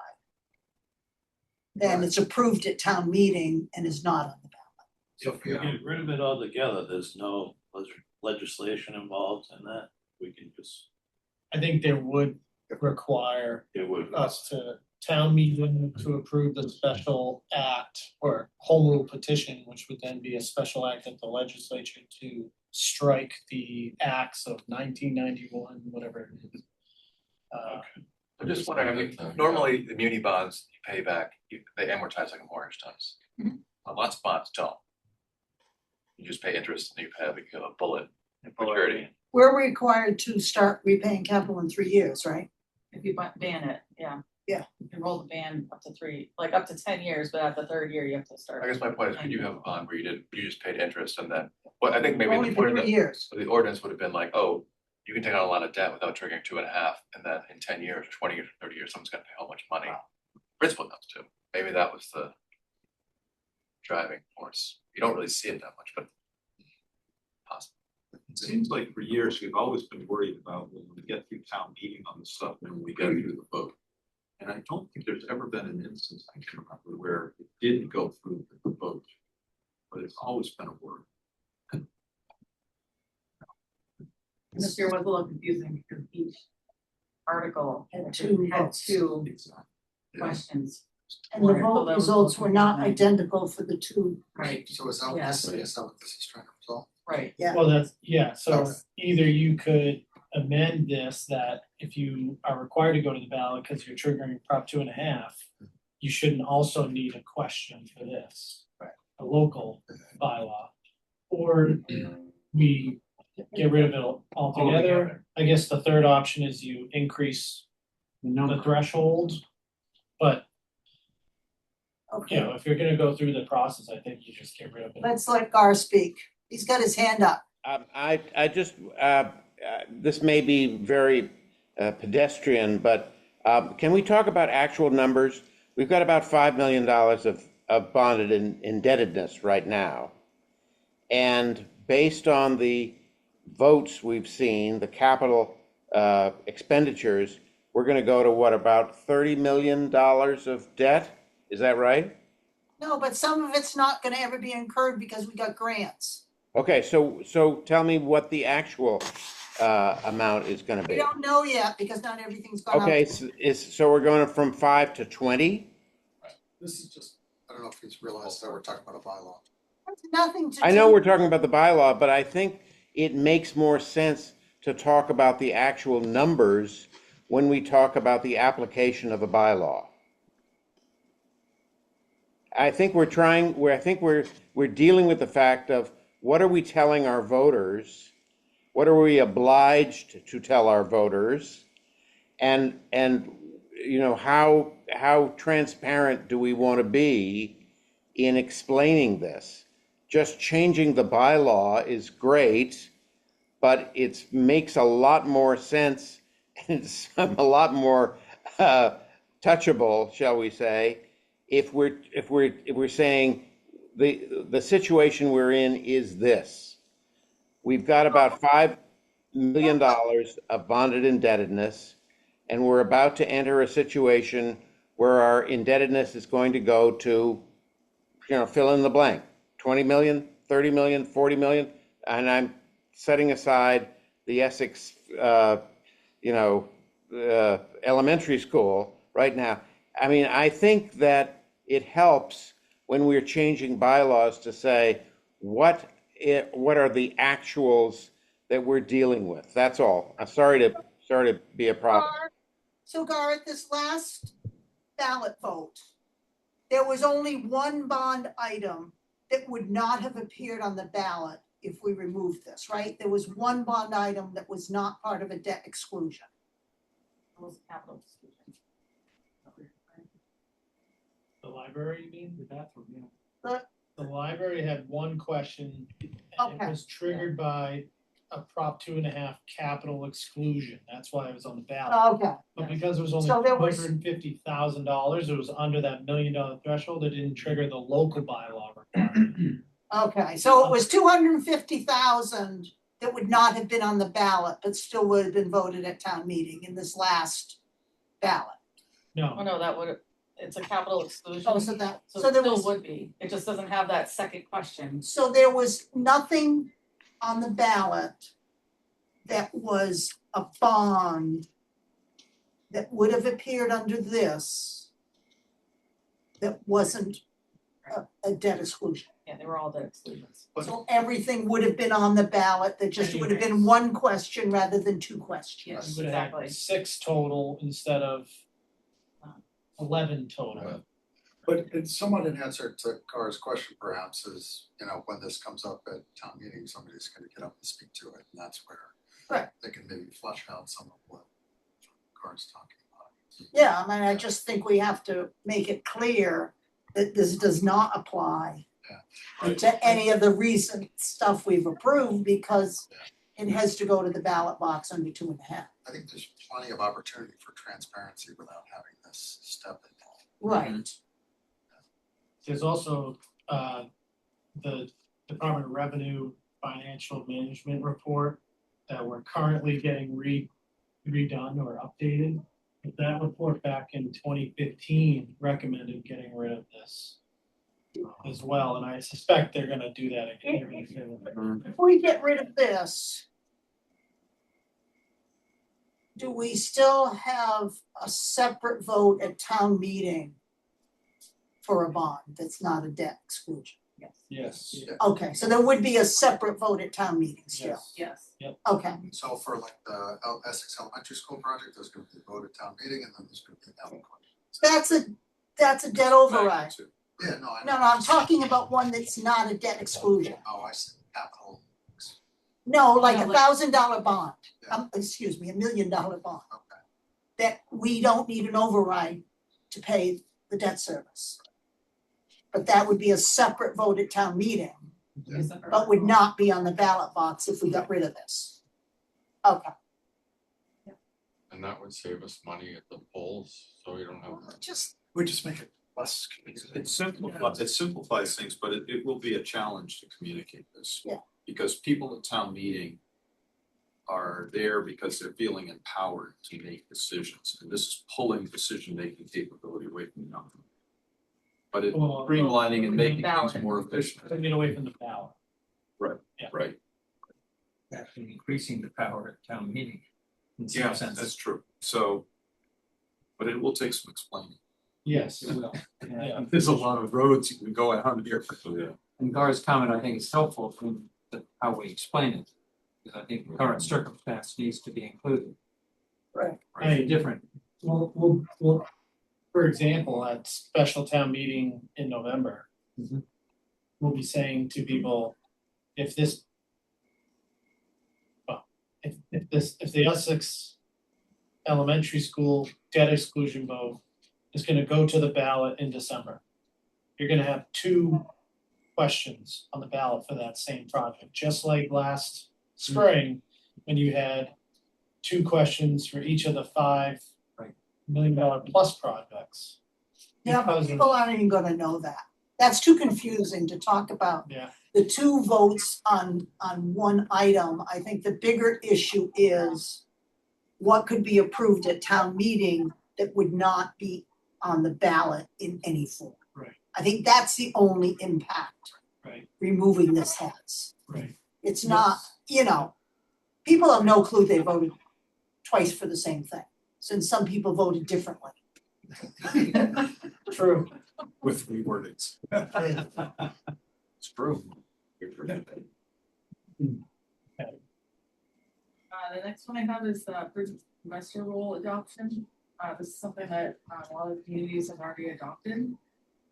S1: then it's approved at town meeting and is not on the ballot.
S10: If we get rid of it altogether, there's no legislation involved in that. We can just,
S2: I think there would require
S10: it would.
S2: us to town meeting to approve the special act or home rule petition, which would then be a special act of the legislature to strike the acts of 1991, whatever it is.
S7: I'm just wondering, I mean, normally the muni bonds you pay back, they amortize like a mortgage does. Lots of bonds don't. You just pay interest and you have a bullet maturity.
S1: We're required to start repaying capital in 3 years, right?
S5: If you ban it, yeah.
S1: Yeah.
S5: You can roll the ban up to 3, like up to 10 years, but at the 3rd year, you have to start.
S7: I guess my point is, could you have a bond where you just paid interest and then, well, I think maybe
S1: Only
S7: the
S1: for
S7: point of
S1: 3 years.
S7: the ordinance would have been like, oh, you can take on a lot of debt without triggering 2.5, and then in 10 years, or 20 years, or 30 years, someone's gonna pay a whole bunch of money. Principal comes too. Maybe that was the driving force. You don't really see it that much, but possible.
S4: It seems like for years, we've always been worried about when we get through town meeting on the stuff and when we get through the vote. And I don't think there's ever been an instance I can remember where it didn't go through the vote. But it's always been a worry.
S5: And this year was a little confusing because each article
S1: Had 2
S5: had
S1: votes.
S5: 2
S4: Exactly.
S5: questions.
S1: And the
S5: Right.
S1: vote results were not identical for the 2.
S5: Right,
S8: So is that what
S5: Yeah.
S8: this is that what this is trying to resolve?
S5: right.
S1: Yeah.
S2: Well, that's, yeah, so
S1: Yes.
S2: either you could amend this, that if you are required to go to the ballot because you're triggering Prop 2.5, you shouldn't also need a question for this.
S1: Right.
S2: A local bylaw, or we get rid of it altogether. I guess the third option is you increase the threshold, but
S1: Okay,
S2: you know, if you're gonna go through the process, I think you just get rid of it.
S1: let's let Gar speak. He's got his hand up.
S11: I just, this may be very pedestrian, but can we talk about actual numbers? We've got about $5 million of bonded indebtedness right now. And based on the votes we've seen, the capital expenditures, we're gonna go to what, about $30 million of debt? Is that right?
S1: No, but some of it's not gonna ever be incurred because we got grants.
S11: Okay, so tell me what the actual amount is gonna
S1: We
S11: be.
S1: don't know yet because not everything's gone out.
S11: Okay, so we're going from 5 to 20?
S8: This is just, I don't know if he's realized that we're talking about a bylaw.
S1: That's nothing to do.
S11: I know we're talking about the bylaw, but I think it makes more sense to talk about the actual numbers when we talk about the application of a bylaw. I think we're dealing with the fact of what are we telling our voters? What are we obliged to tell our voters? And you know, how transparent do we want to be in explaining this? Just changing the bylaw is great, but it makes a lot more sense and it's a lot more touchable, shall we say, if we're saying the situation we're in is this. We've got about $5 million of bonded indebtedness, and we're about to enter a situation where our indebtedness is going to go to, you know, fill in the blank, 20 million, 30 million, 40 million, and I'm setting aside the Essex, elementary school right now. I mean, I think that it helps when we're changing bylaws to say what are the actuals that we're dealing with. That's all. I'm sorry to be a problem.
S1: So Gar, at this last ballot vote, there was only one bond item that would not have appeared on the ballot if we removed this, right? There was one bond item that was not part of a debt exclusion.
S5: It was capital exclusion.
S2: The library, you mean, the bathroom, yeah.
S1: The-
S2: The library had one question, and it
S1: Okay.
S2: was triggered by a Prop 2.5 capital exclusion, that's why it was on the ballot.
S1: Okay,
S2: But because it was only
S1: So there was-
S2: $250,000, it was under that $1 million threshold, it didn't trigger the local bylaw requirement.
S1: okay, so it was 250,000 that would not have been on the ballot, but still would have been voted at town meeting in this last ballot.
S5: Oh,
S2: No,
S5: no, that would, it's a capital exclusion.
S1: Oh, so that,
S5: So
S1: so
S5: it
S1: there
S5: still
S1: was,
S5: would be, it just doesn't have that second question.
S1: so there was nothing on the ballot that was a bond that would have appeared under this that wasn't a debt exclusion.
S5: Yeah, they were all debt exclusions.
S1: So everything would have been on the ballot, that just would have been one question rather than two questions.
S5: Yes,
S2: we would have
S5: exactly.
S2: had 6 total instead of 11 total.
S8: But it's somewhat in answer to Carr's question perhaps is, you know, when this comes up at town meeting, somebody's gonna get up and speak to it, and that's where
S1: Right.
S8: they can maybe flesh out some of what Carr's talking about.
S1: Yeah, I mean, I just think we have to make it clear that this does not apply to any of the recent stuff we've approved because it has to go to the ballot box under 2.5.
S8: I think there's plenty of opportunity for transparency without having this step involved.
S1: Right.
S2: There's also the Department of Revenue Financial Management Report that we're currently getting redone or updated. But that report back in 2015 recommended getting rid of this as well, and I suspect they're gonna do that again.
S1: If we get rid of this, do we still have a separate vote at town meeting for a bond that's not a debt exclusion?
S2: Yes.
S1: Okay, so there would be a separate vote at town meeting still,
S2: Yes.
S5: Yes.
S1: okay,
S8: So for like the Essex Elementary School project, there's gonna be a vote at town meeting and then there's gonna be a ballot question.
S1: that's a debt override.
S8: Yeah, no, I know.
S1: No, I'm talking about one that's not a debt exclusion.
S8: Oh, I see, capital,
S1: No, like
S5: No,
S1: a
S5: like-
S1: $1,000 bond,
S8: Yeah.
S1: excuse me, $1 million bond,
S8: okay.
S1: that we don't need an override to pay the debt service. But that would be a separate vote at town meeting, but would not be on the ballot box if we got rid of this. Okay,
S3: And that would save us money at the polls, so we don't have.
S4: We just make it less. It simplifies things, but it will be a challenge to communicate this.
S1: Yeah.
S4: Because people at town meeting are there because they're feeling empowered to make decisions, and this is pulling decision-making capability away from the government. But it's
S2: Well,
S4: streamlining and making
S5: Ballot.
S4: things more efficient.
S2: Get away from the ballot.
S4: Right.
S6: Actually increasing the power at town meeting. In some
S4: Yeah,
S6: sense.
S4: that's true. So, but it will take some explaining.
S2: Yes.
S6: It will.
S2: Yeah.
S4: There's a lot of roads you can go out here.
S6: And Gar's comment, I think, is helpful from how we explain it. Because I think the current circumstance needs to be included.
S2: Hey,
S6: Different.
S2: Well, for example, at special town meeting in November.
S6: Mhm.
S2: We'll be saying to people, if this. Well, if the Essex Elementary School debt exclusion vote is gonna go to the ballot in December. You're gonna have 2 questions on the ballot for that same project, just like last spring, when you had 2 questions for each of the 5
S6: Right.
S2: $1 million plus projects.
S1: yeah, but
S2: Because of-
S1: people aren't even gonna know that. That's too confusing to talk about.
S2: Yeah.
S1: The 2 votes on one item. I think the bigger issue is what could be approved at town meeting that would not be on the ballot in any form.
S2: Right.
S1: I think that's the only impact
S2: Right,
S1: removing this has.
S2: right.
S1: It's not, people have no clue they voted twice for the same thing, since some people voted differently.
S2: True.
S4: With rewordings. It's true.
S5: The next one I have is investor rule adoption. This is something that a lot of communities have already adopted.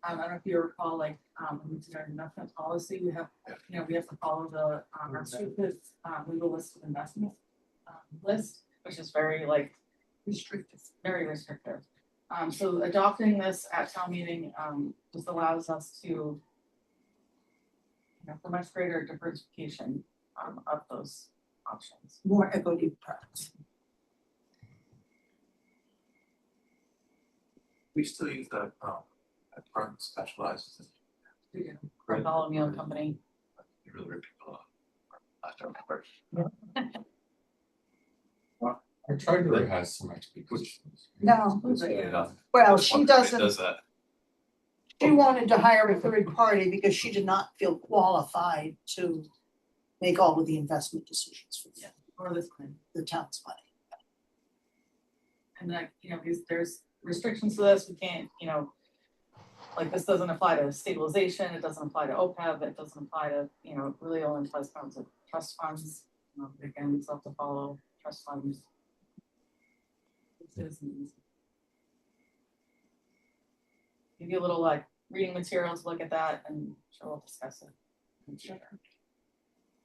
S5: I don't know if you recall, like, when we did our investment policy, we have, we have to follow the restricted legal list of investment list, which is very restrictive, very restrictive. So adopting this at town meeting just allows us to for much greater diversification of those options.
S1: More equity products.
S7: We still use that firm specializes in
S5: Bartholomew and Company.
S7: you really rip people off. Last time I remember.
S3: Our treasurer has some expertise.
S1: No,
S7: Yeah.
S1: well,
S7: Just
S1: she
S7: wondering if it
S1: doesn't,
S7: Does that.
S1: she wanted to hire a third party because she did not feel qualified to make all of the investment decisions for
S5: Or this claim.
S1: the town's money.
S5: And that, because there's restrictions to this, we can't, this doesn't apply to stabilization, it doesn't apply to OPEB, it doesn't apply to, it really only applies to trust funds. Again, we still have to follow trust funds. Citizens. Give you a little reading materials, look at that, and sure we'll discuss it.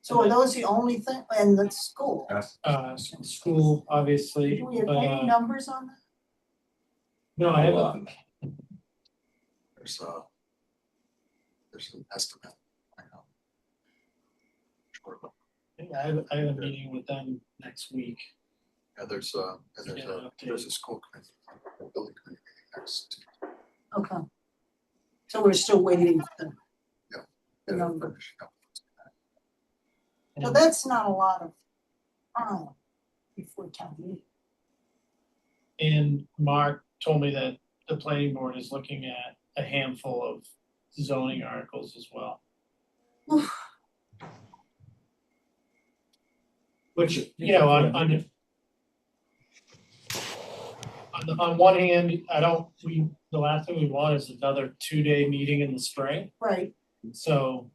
S1: So are those the only thing, and the school?
S2: School, obviously.
S1: Do we have any numbers on that?
S2: No, I haven't.
S8: There's an estimate. I know. Sure, but,
S2: I have a meeting with them next week.
S8: yeah, there's a school committee, a building committee meeting next.
S1: Okay. So we're still waiting for the number.
S8: Information.
S1: So that's not a lot of time before town meeting.
S2: And Mark told me that the planning board is looking at a handful of zoning articles as well. Which, on one hand, the last thing we want is another 2-day meeting in the spring.
S1: Right,
S2: So,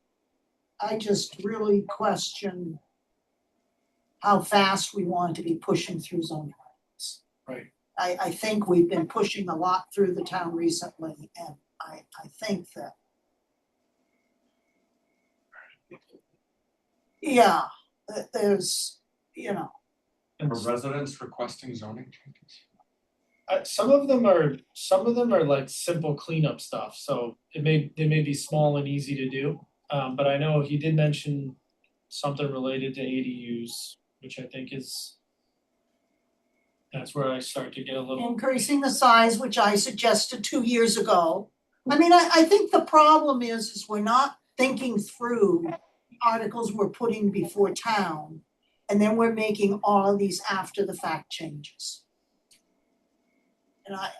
S1: I just really question how fast we want to be pushing through zoning ordinance.
S2: right,
S1: I think we've been pushing a lot through the town recently, and I think that. Yeah, that there's, you know,
S2: and
S3: Are residents requesting zoning changes?
S2: some of them are like simple cleanup stuff, so they may be small and easy to do. But I know he did mention something related to ADUs, which I think that's where I start to get a little,
S1: increasing the size, which I suggested 2 years ago. I mean, I think the problem is we're not thinking through articles we're putting before town. And then we're making all these after the fact changes. And I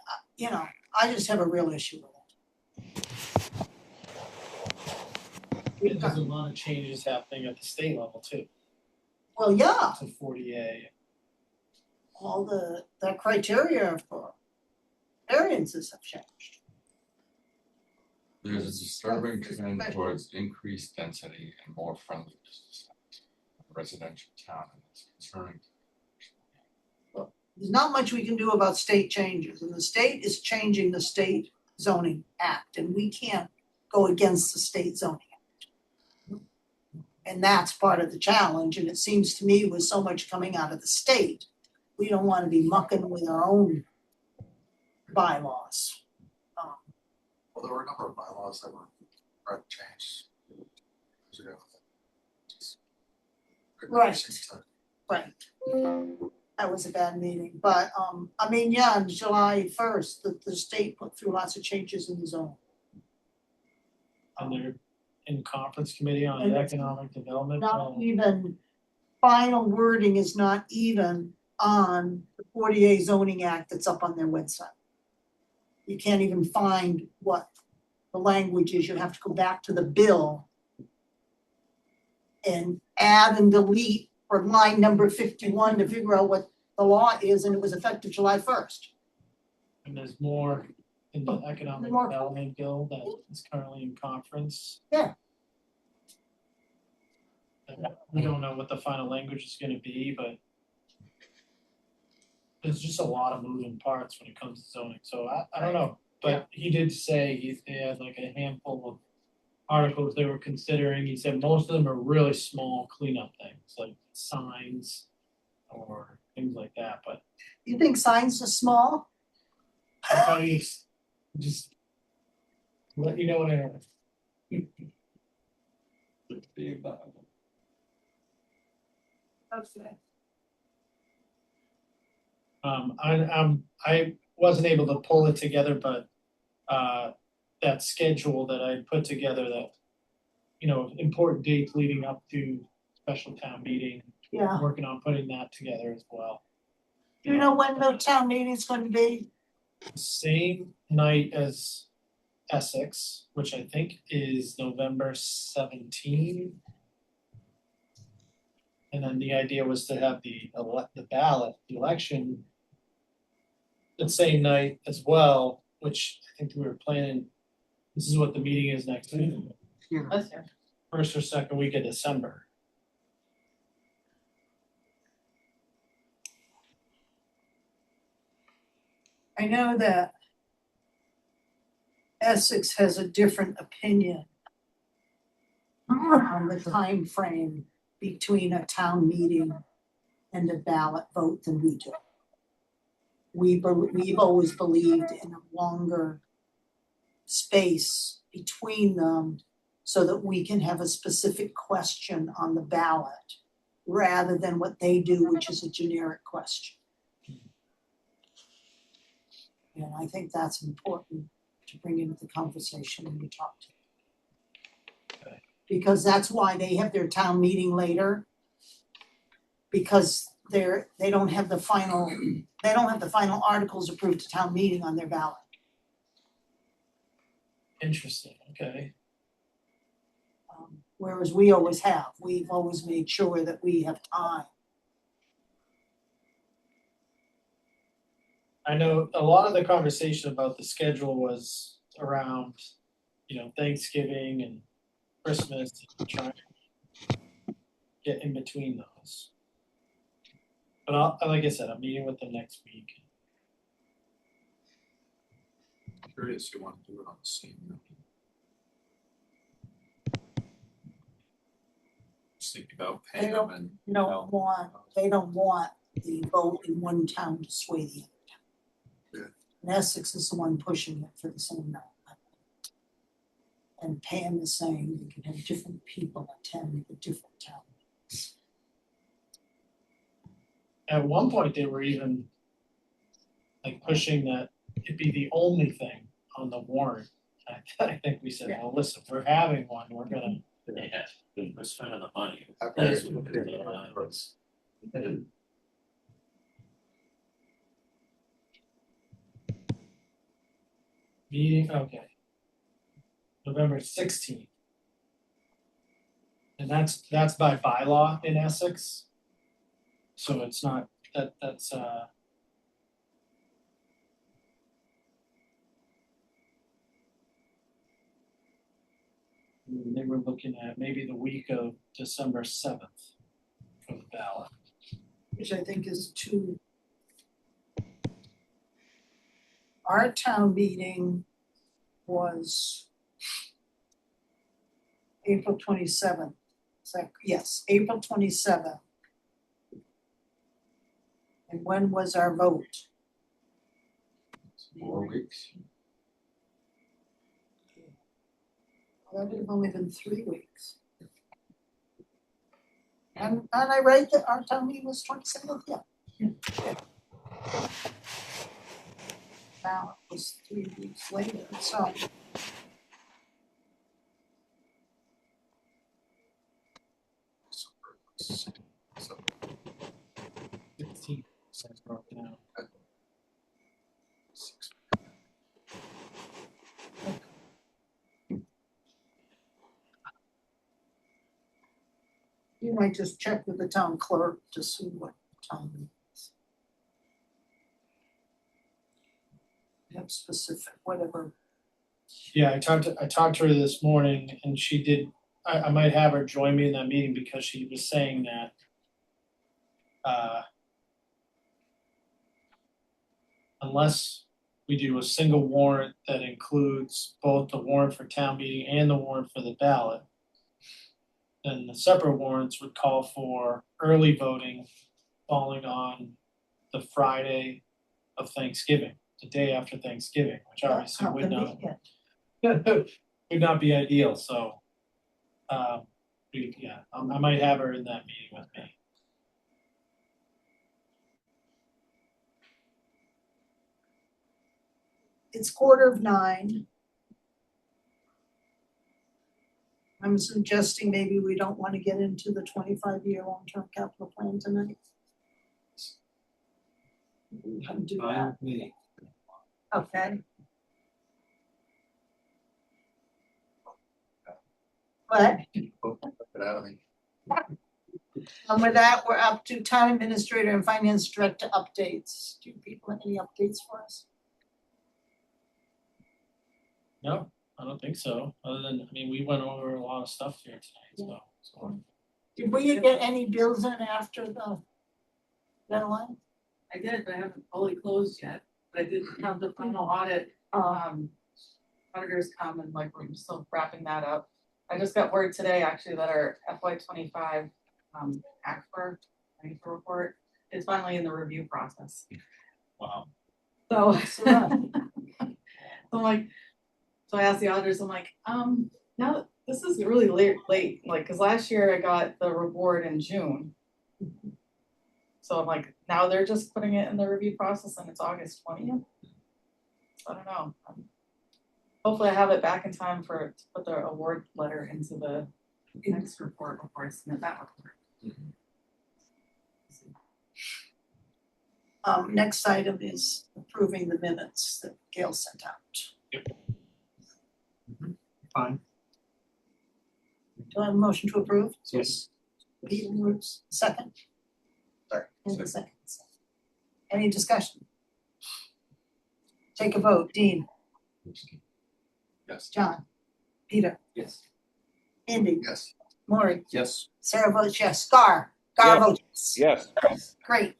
S1: just have a real issue with it.
S2: there's a lot of changes happening at the state level too,
S1: Well, yeah,
S2: to 40A.
S1: all the criteria for variances have changed.
S3: There's a disturbing trend towards increased density and more friendly business residential town, and it's concerning.
S1: There's not much we can do about state changes, and the state is changing the state zoning act, and we can't go against the state zoning act. And that's part of the challenge, and it seems to me with so much coming out of the state, we don't want to be mucking with our own bylaws.
S8: Well, there were a number of bylaws that were tried to change years ago.
S1: Right. Right. That was a bad meeting, but I mean, yeah, on July 1st, the state put through lots of changes in the zone.
S2: And they're in conference committee on
S1: And
S2: the
S1: it's
S2: economic development.
S1: Not even, final wording is not even on the 40A zoning act that's up on their website. You can't even find what the language is, you have to go back to the bill and add and delete for line number 51 to figure out what the law is, and it was effective July 1st.
S2: And there's more in the economic
S1: More.
S2: development bill that is currently in conference.
S1: Yeah.
S2: And we don't know what the final language is gonna be, but there's just a lot of moving parts when it comes to zoning, so I don't know. But he did say they had like a handful of articles they were considering. He said most of them are really small cleanup things, like signs or things like that, but
S1: You think signs are small?
S2: I thought he's just let you know what I heard.
S1: Okay.
S2: I wasn't able to pull it together, but that schedule that I put together, that, you know, important dates leading up to special town meeting,
S1: Yeah.
S2: working on putting that together as well.
S1: Do you know when the town meeting's going to be?
S2: Same night as Essex, which I think is November 17. And then the idea was to have the ballot, the election, the same night as well, which I think we were planning. This is what the meeting is next week,
S5: That's it.
S2: first or second week of December.
S1: I know that Essex has a different opinion on the time frame between a town meeting and a ballot vote than we do. We've always believed in a longer space between them so that we can have a specific question on the ballot rather than what they do, which is a generic question. And I think that's important to bring into the conversation when we talk to them. Because that's why they have their town meeting later. Because they don't have the final articles approved to town meeting on their ballot.
S2: Interesting, okay.
S1: Whereas we always have, we've always made sure that we have time.
S2: I know a lot of the conversation about the schedule was around, you know, Thanksgiving and Christmas and try and get in between those. But like I said, I'm meeting with them next week.
S4: Curious, you want to do it on the same night? Just think about
S1: They
S4: paying them
S1: don't,
S4: and.
S1: they don't want the vote in one town to sway the other town. And Essex is the one pushing it for the same amount. And Pam is saying you can have different people attend a different town.
S2: At one point, they were even like pushing that it be the only thing on the warrant. I think we said, well, listen, we're having one, we're gonna.
S10: Yeah, we're spending the money.
S8: Agree.
S10: That's what it is.
S2: Meeting, okay. November 16th. And that's by bylaw in Essex. So it's not, that's they were looking at maybe the week of December 7th for the ballot.
S1: Which I think is too. Our town meeting was April 27th. Yes, April 27th. And when was our vote?
S3: 4 weeks.
S1: Well, that would have only been 3 weeks. And I read that our town meeting was 27th, yeah. Now it was 3 weeks later, so.
S8: So,
S2: 16th, sounds broken out.
S1: You might just check with the town clerk to see what time it is. Have specific, whatever.
S2: Yeah, I talked to her this morning and she did, I might have her join me in that meeting because she was saying that unless we do a single warrant that includes both the warrant for town meeting and the warrant for the ballot, then the separate warrants would call for early voting falling on the Friday of Thanksgiving, the day after Thanksgiving, which obviously
S1: How
S2: would not
S1: convenient.
S2: would not be ideal, so I might have her in that meeting with me.
S1: It's 8:45. I'm suggesting maybe we don't want to get into the 25-year long-term capital plan tonight. We can do
S6: Fine
S1: that,
S6: with me.
S1: okay? But,
S8: Get out of me.
S1: and with that, we're up to town administrator and finance director updates. Do people have any updates for us?
S2: No, I don't think so, other than, I mean, we went over a lot of stuff here tonight, so.
S1: Did we get any bills in after the deadline?
S5: I did, but I haven't fully closed yet, but I did have the final audit, auditors come and like, we're still wrapping that up. I just got word today actually that our FY 25 ACFR financial report is finally in the review process.
S10: Wow.
S5: So,
S1: So,
S5: I'm like, so I asked the auditors, I'm like, now this is really late, like, cause last year I got the reward in June. So I'm like, now they're just putting it in the review process and it's August 20th. I don't know. Hopefully I have it back in time to put the award letter into the next report before I submit that report.
S1: Next item is approving the minutes that Gail sent out.
S6: Fine.
S1: Do I have a motion to approve?
S6: Yes.
S1: Peter moves, second?
S8: Sorry.
S1: And a second. Any discussion? Take a vote, Dean,
S3: Yes.
S1: John, Peter,
S6: Yes.
S1: Andy,
S8: Yes.
S1: Maureen,
S4: Yes.
S1: Sarah votes yes. Gar
S11: Yes.
S1: votes yes.
S11: Yes.
S1: Great.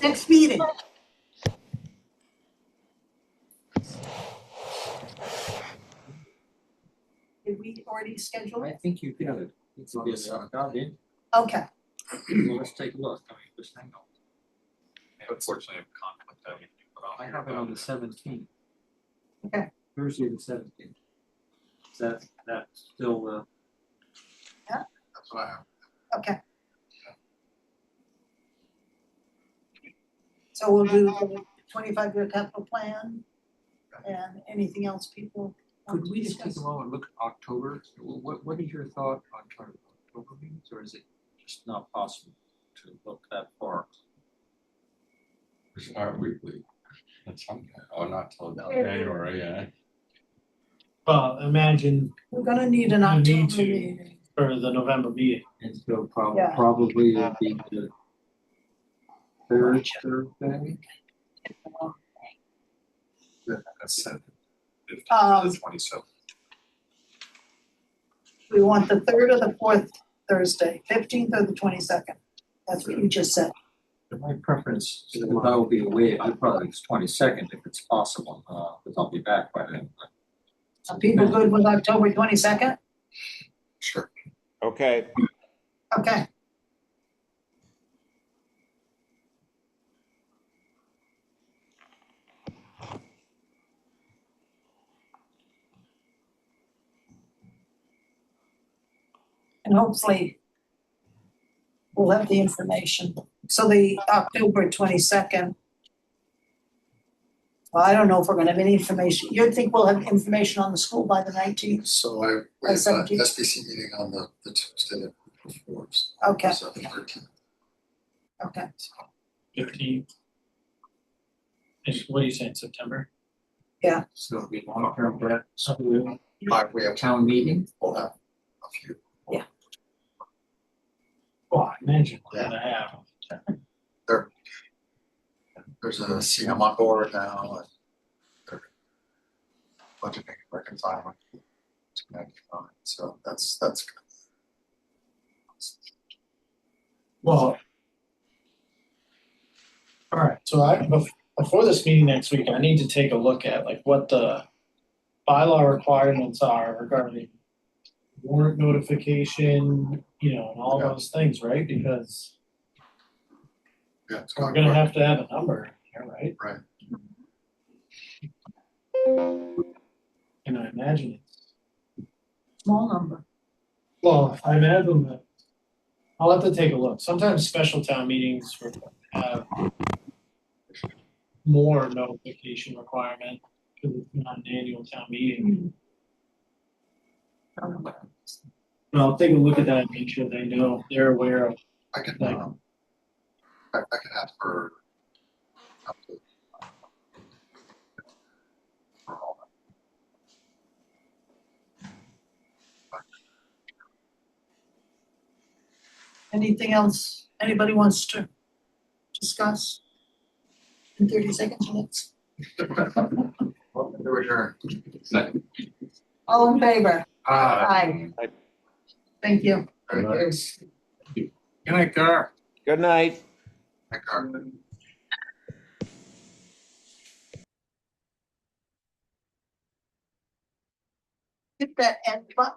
S1: Next meeting. Did we already schedule
S6: I
S1: it?
S6: think you got it. It's on the got it.
S1: Okay,
S6: Well, let's take a look. I mean, just hang on.
S4: Unfortunately, I have conflict. I need to put off
S6: I
S4: here,
S6: have it
S4: but-
S6: on the 17th.
S1: Okay.
S6: Thursday the 17th. Is that still
S8: That's what I have.
S1: okay. So we'll do the 25-year capital plan and anything else people want
S6: Could
S1: to
S6: we just take
S1: discuss?
S6: a moment and look at October? What is your thought on trying to October meetings, or is it just not possible to look that far?
S3: We start weekly at some point, or not till January, yeah.
S2: Well, imagine
S1: We're gonna need an
S2: You need
S1: October
S2: to.
S1: meeting.
S2: for the November meeting.
S6: And so
S1: Yeah.
S6: probably it'll be the third Thursday.
S4: That's set.
S1: Um,
S4: The 27th.
S1: We want the third or the fourth Thursday, 15th or the 22nd. That's what you just said.
S6: My preference, because I will be away, I'd probably it's 22nd if it's possible, because I'll be back by then.
S1: Are people good with October 22nd?
S8: Sure.
S11: Okay.
S1: Okay. And hopefully we'll have the information. So the October 22nd. Well, I don't know if we're gonna have any information. You think we'll have information on the school by the 19th?
S8: So we
S1: By
S8: have an
S1: 17th?
S8: SBC meeting on the Tuesday that before.
S1: Okay.
S8: So the 13th.
S1: Okay.
S2: 15th. What are you saying, September?
S6: So it'll be long-term debt, so
S8: We have
S6: town meeting.
S8: We'll have a few.
S2: Well, I imagine we're gonna have.
S8: There's a CM on board now and they're budgeting reconciling. So that's good.
S2: Well. All right, so before this meeting next week, I need to take a look at like what the bylaw requirements are regarding warrant notification, and all
S8: Yeah.
S2: those things, right? Because
S8: Yeah, it's
S2: we're
S8: going
S2: gonna
S8: quick.
S2: have to have a number here, right?
S8: Right.
S2: And I imagine it's,
S1: Small number.
S2: well, I imagine that, I'll have to take a look. Sometimes special town meetings have more notification requirement because it's not an annual town meeting. But I'll take a look at that and make sure they know, they're aware of.
S8: I can,
S2: Like-
S8: I can ask for. Up to. For all
S1: Anything else anybody wants to discuss? In 30 seconds, minutes.
S8: that. Welcome to adjourn.
S1: All in favor?
S8: Aye.
S1: Aye. Thank you.
S8: Thanks.
S4: Good night, Gar.
S11: Good night.
S8: Thank you.
S1: Hit that end button.